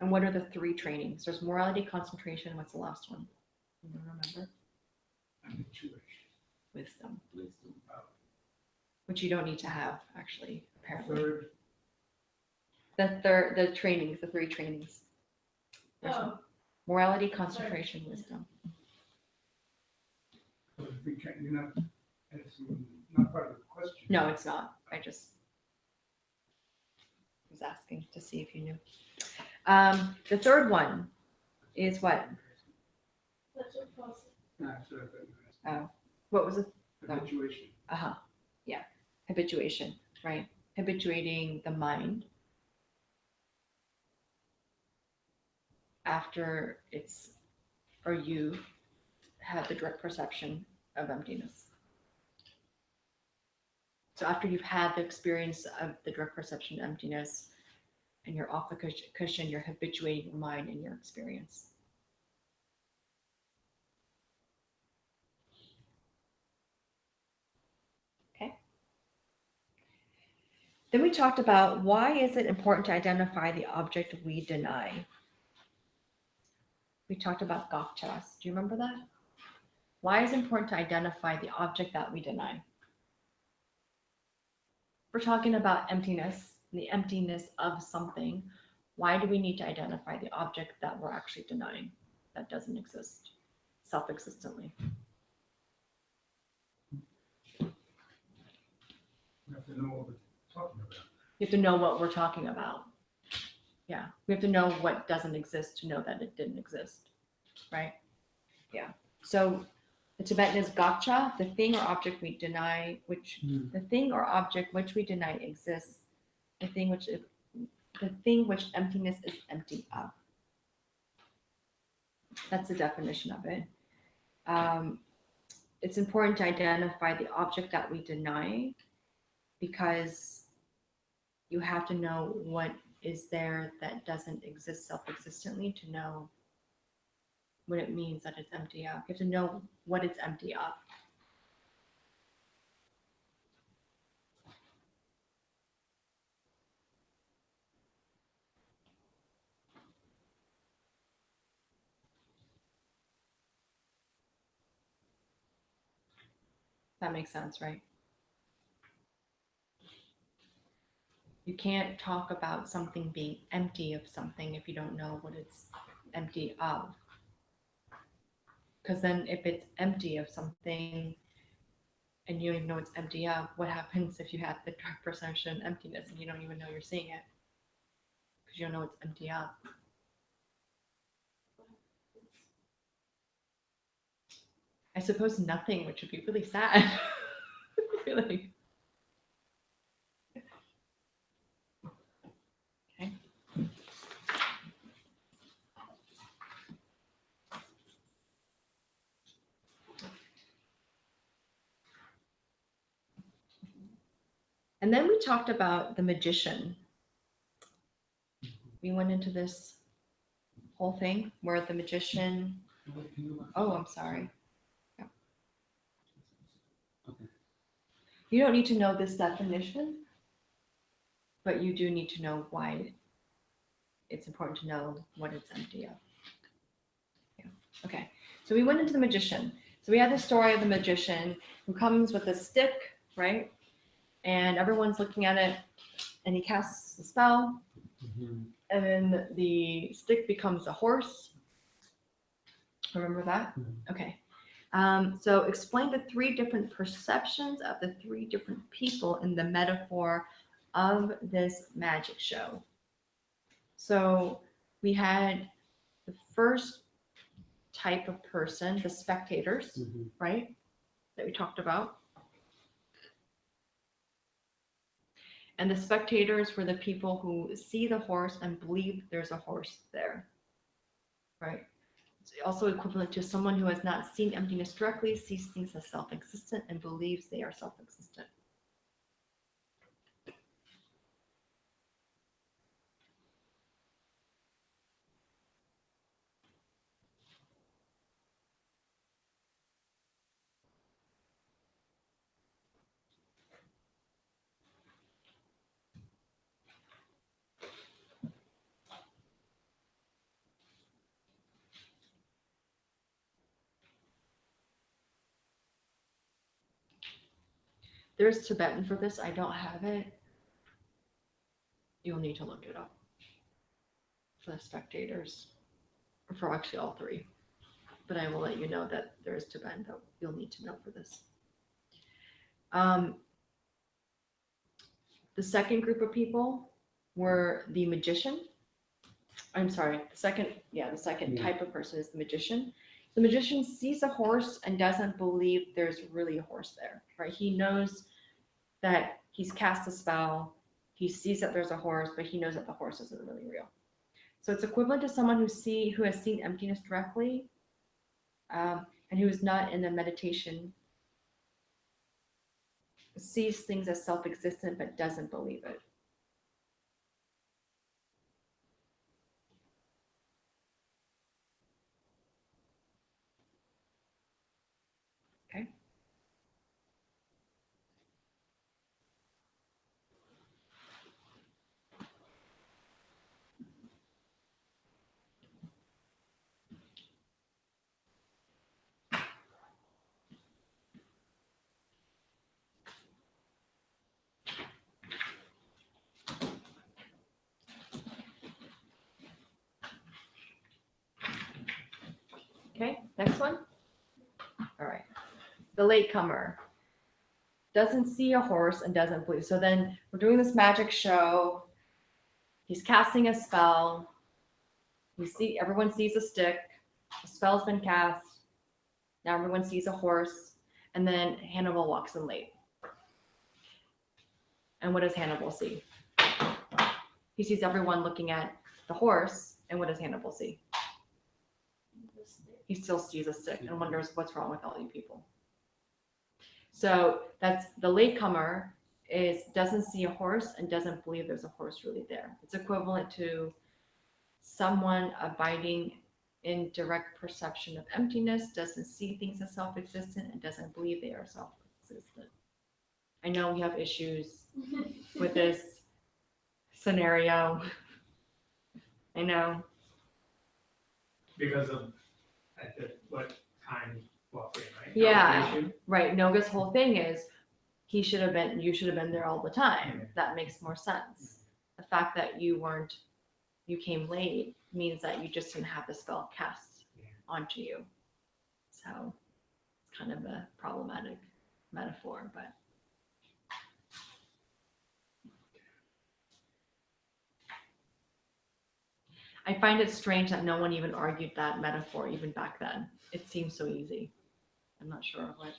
And what are the three trainings? There's morality, concentration. What's the last one? You remember? I'm Jewish. Wisdom. Wisdom. which you don't need to have actually, apparently. Third, The trainings, the 3 trainings. There's Oh, morality, concentration, wisdom. so if we can't, you're not, it's not part of the question. No, it's not. I just was asking to see if you knew. The third one is what? that's what Paul said. Nah, so I thought you were asking. What was it? Habituation. Yeah. Habituation, right? Habituating the mind after it's, or you have the direct perception of emptiness. So after you've had the experience of the direct perception of emptiness and you're off the cushion, you're habituating your mind in your experience. Okay. Then we talked about why is it important to identify the object we deny? We talked about gotchas. Do you remember that? Why is it important to identify the object that we deny? We're talking about emptiness, the emptiness of something. Why do we need to identify the object that we're actually denying that doesn't exist self-existently? We have to know what we're talking about. You have to know what we're talking about. Yeah, we have to know what doesn't exist to know that it didn't exist, right? Yeah. So the Tibetan is gotcha, the thing or object we deny, which the thing or object which we deny exists, the thing which emptiness is empty of. That's the definition of it. It's important to identify the object that we deny because you have to know what is there that doesn't exist self-existently to know what it means that it's empty of. You have to know what it's empty of. That makes sense, right? You can't talk about something being empty of something if you don't know what it's empty of. Because then if it's empty of something and you don't even know it's empty of, what happens if you have the dark perception emptiness and you don't even know you're seeing it? Because you don't know it's empty of. I suppose nothing, which would be really sad. Really. Okay. And then we talked about the magician. We went into this whole thing where the magician. Oh, I'm sorry. Yeah. Okay. You don't need to know this definition, but you do need to know why it's important to know what it's empty of. Yeah. Okay. So we went into the magician. So we had the story of the magician who comes with a stick, right? And everyone's looking at it, and he casts the spell, and then the stick becomes a horse. Remember that? Okay. So explain the 3 different perceptions of the 3 different people in the metaphor of this magic show. So we had the first type of person, the spectators, right? That we talked about. And the spectators were the people who see the horse and believe there's a horse there, right? It's also equivalent to someone who has not seen emptiness directly, sees things as self-existent, and believes they are self-existent. There's Tibetan for this. I don't have it. You'll need to look it up for the spectators, or for actually all three. But I will let you know that there is Tibetan that you'll need to know for this. The second group of people were the magician. I'm sorry, the second type of person is the magician. The magician sees a horse and doesn't believe there's really a horse there, right? He knows that he's cast a spell, he sees that there's a horse, but he knows that the horse isn't really real. So it's equivalent to someone who has seen emptiness directly, and who is not in a meditation, sees things as self-existent but doesn't believe it. Okay. Okay, next one. All right. The latecomer doesn't see a horse and doesn't believe. So then we're doing this magic show. He's casting a spell. Everyone sees a stick. A spell's been cast. Now everyone sees a horse. And then Hannibal walks in late. And what does Hannibal see? He sees everyone looking at the horse. And what does Hannibal see? He still sees a stick and wonders what's wrong with all you people. So that's the latecomer doesn't see a horse and doesn't believe there's a horse really there. It's equivalent to someone abiding in direct perception of emptiness, doesn't see things as self-existent, and doesn't believe they are self-existent. I know we have issues with this scenario. I know. Because of what time frame, right? Yeah. That was Right. Noga's whole thing is you should have been there all the time. Okay. That makes more sense. The fact that you came late means that you just didn't have the spell cast onto you. So it's kind of a problematic metaphor, but I find it strange that no one even argued that metaphor even back then. It seems so easy. I'm not sure what.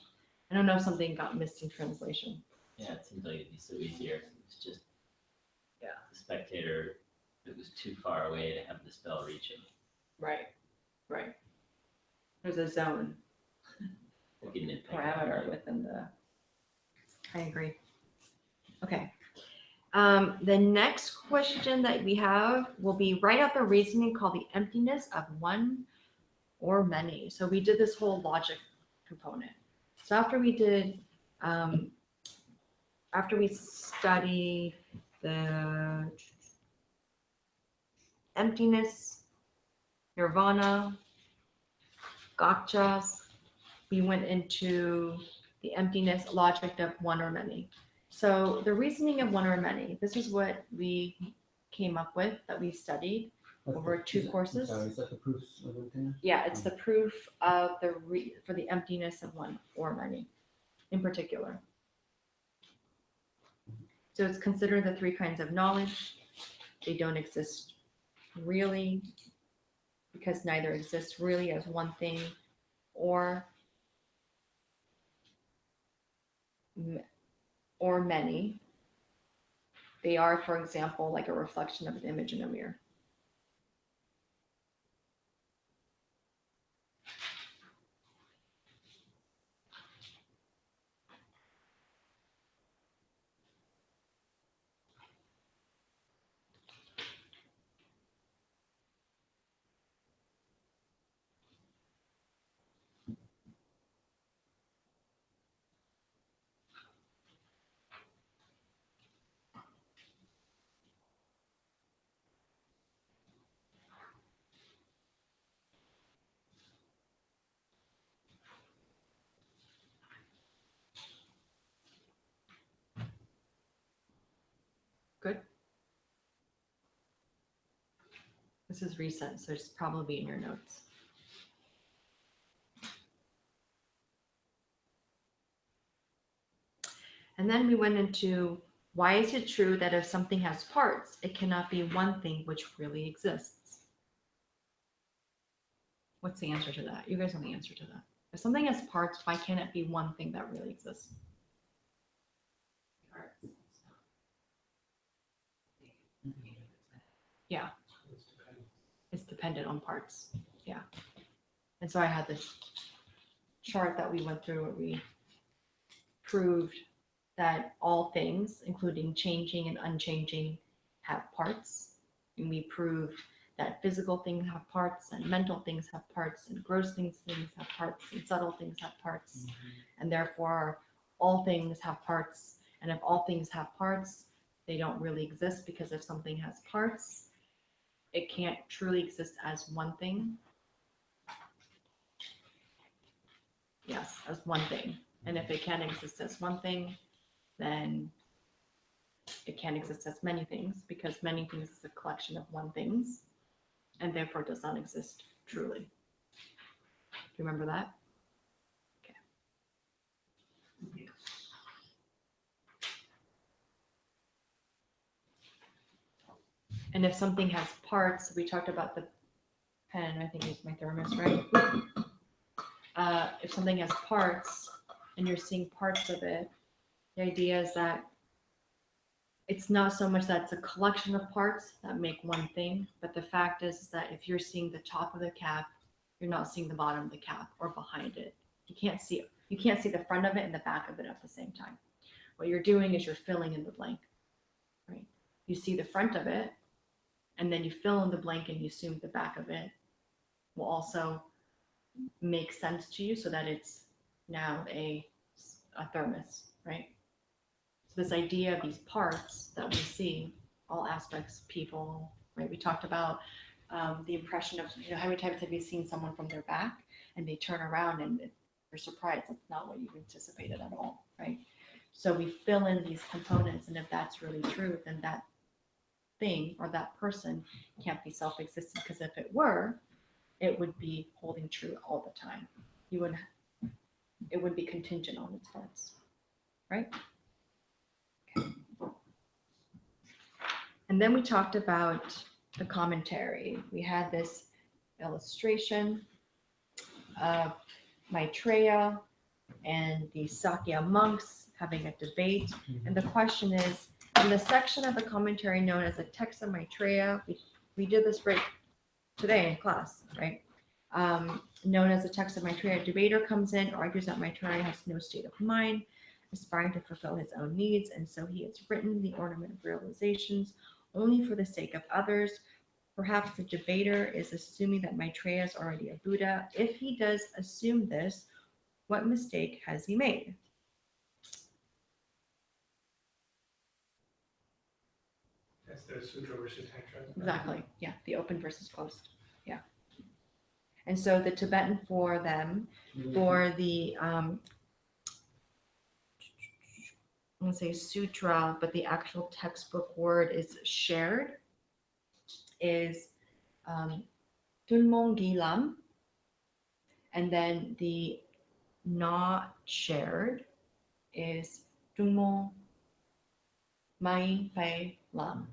I don't know if something got missed in translation. Yeah, it seems like it'd be so easier if it was just Yeah. the spectator that was too far away to have the spell reach him. Right. There's a zone Like a nitpick. parameter within the. I agree. Okay. The next question that we have will be write out the reasoning called the emptiness of one or many. So we did this whole logic component. So after we studied the emptiness, Nirvana, gotchas, we went into the emptiness logic of one or many. So the reasoning of one or many, this is what we came up with that we studied over two courses. Sorry, is that the proofs of emptiness? Yeah, it's the proof of for the emptiness of one or many in particular. So it's considered the three kinds of knowledge. They don't exist really because neither exists really as one thing or many. They are, for example, like a reflection of an image in a mirror. Good. This is recent, so it's probably in your notes. And then we went into, why is it true that if something has parts, it cannot be one thing which really exists? What's the answer to that? You guys know the answer to that. If something has parts, why can't it be one thing that really exists? Parts and stuff. Yeah, It's dependent. it's dependent on parts. Yeah. And so I had this chart that we went through where we proved that all things, including changing and unchanging, have parts. And we proved that physical things have parts, and mental things have parts, and gross things have parts, and subtle things have parts. And therefore, all things have parts. And if all things have parts, they don't really exist, because if something has parts, it can't truly exist as one thing. Yes, as one thing. And if it can't exist as one thing, then it can't exist as many things, because many things is a collection of one things, and therefore does not exist truly. Do you remember that? Okay. And if something has parts, we talked about the pen, I think it's my thermos, right? If something has parts and you're seeing parts of it, the idea is that it's not so much that it's a collection of parts that make one thing, but the fact is that if you're seeing the top of the cap, you're not seeing the bottom of the cap or behind it. You can't see the front of it and the back of it at the same time. What you're doing is you're filling in the blank, right? You see the front of it, and then you fill in the blank, and you assume the back of it will also make sense to you, so that it's now a thermos, right? So this idea of these parts that we see, all aspects, people, right? We talked about the impression of, how many times have you seen someone from their back and they turn around and you're surprised it's not what you anticipated at all, right? So we fill in these components, and if that's really true, then that thing or that person can't be self-existent, because if it were, it would be holding true all the time. It would be contingent on its parts, right? And then we talked about the commentary. We had this illustration of Maitreya and the Sakya monks having a debate. And the question is, in the section of the commentary known as the text of Maitreya, we did this right today in class, right? Known as the text of Maitreya, a debater comes in, argues that Maitreya has no state of mind, aspiring to fulfill his own needs, and so he has written the Ornament of Realizations only for the sake of others. Perhaps the debater is assuming that Maitreya is already a Buddha. If he does assume this, what mistake has he made? That's the sutra versus tantra. Exactly. Yeah, the open versus closed. Yeah. And so the Tibetan for them, for the I'm gonna say sutra, but the actual textbook word is shared, is Tunmong Gilam, and then the not shared is Tunmong Mai Pai Lam.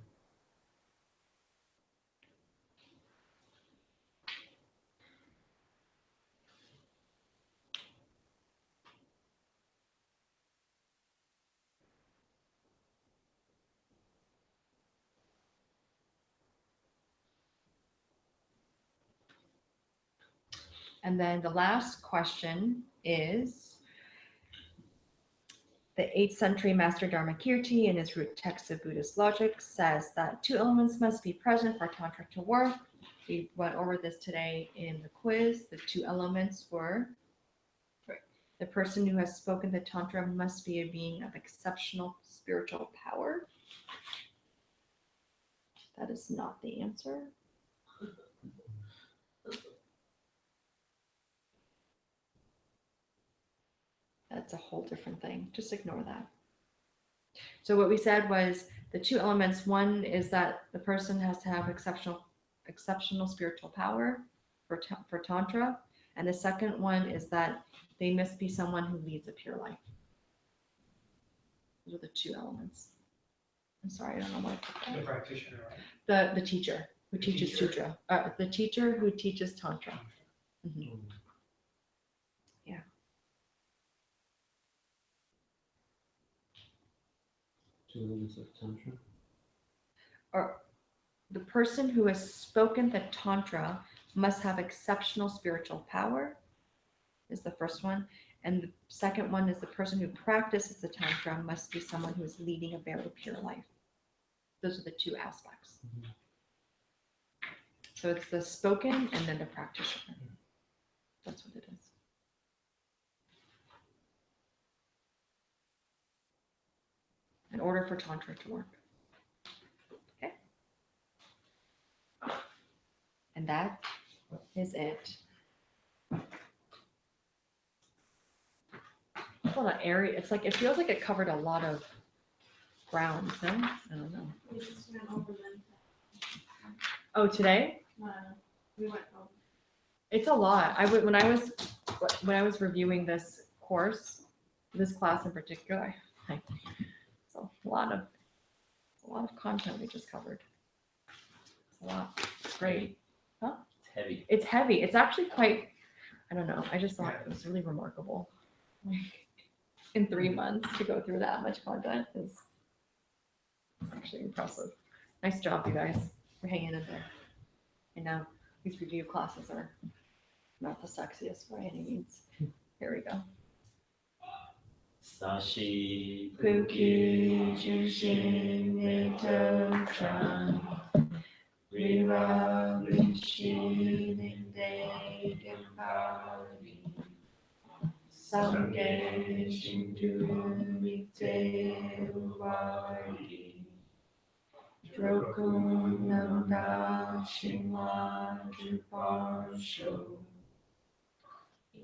And then the last question is, the 8th century Master Dharmakirti, in his root text of Buddhist logic, says that 2 elements must be present for Tantra to work. We went over this today in the quiz. The 2 elements were, the person who has spoken the Tantra must be a being of exceptional spiritual power. That is not the answer. That's a whole different thing. Just ignore that. So what we said was the two elements. One is that the person has to have exceptional spiritual power for tantra, and the second one is that they must be someone who leads a pure life. Those are the two elements. I'm sorry, I don't know why I put The that. practitioner, right? The teacher who The teaches teacher. sutra. The teacher who teaches tantra. Mhm. Yeah. Two elements of tantra. Or the person who has spoken the tantra must have exceptional spiritual power is the first one, and the second one is the person who practices the tantra must be someone who is leading a very pure life. Those are the two aspects. Mhm. So it's the spoken and then the practitioner. That's what it is. In order for tantra to work. Okay. And that is it. It's a lot of area. It's like it feels like it covered a lot of ground. No, I don't know. We just went over them. Oh, today We went over. it's a lot. When I was reviewing this course, this class in particular, it's a lot of content we just covered. It's a lot. It's great. It's heavy. It's heavy. It's actually quite. I don't know. I just thought it was really remarkable. Like in 3 months to go through that much content is actually impressive. Nice job, you guys. We're hanging in there. I know these review classes are not the sexiest by any means. Here we go. Sashi Puki Junshin Nito Chan Rira Rinshi Linde Gimbali Samge Shindu Mikte Uvari Drokun Nanda Shinwa Juparsho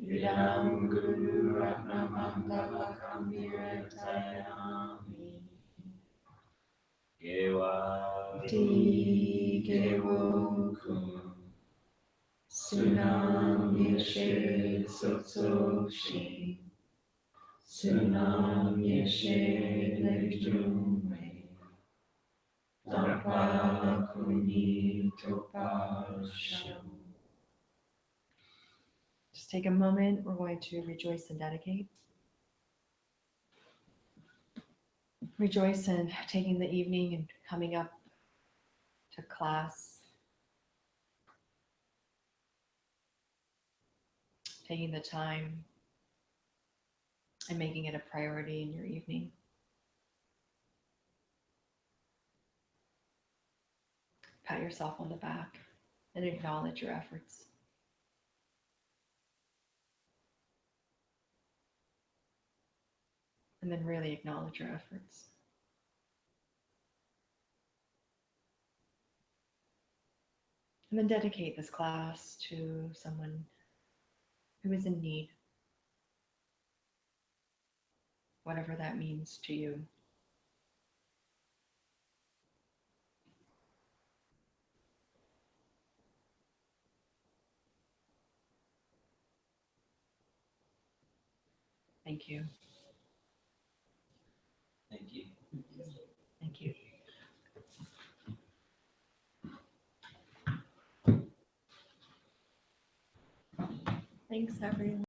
Idam Guru Ratnamandala Kambira Tayami Gewa Ti Gewokun Sunam Yeshe Sotsoshi Sunam Yeshe Lejume Dapa Kuni Topasho. Just take a moment. We're going to rejoice and dedicate. Rejoice in taking the evening and coming up to class. Taking the time and making it a priority in your evening. Pat yourself on the back and acknowledge your efforts. And then really acknowledge your efforts. And then dedicate this class to someone who is in need, whatever that means to you. Thank you. Thank you. Thank you. Thanks, everyone.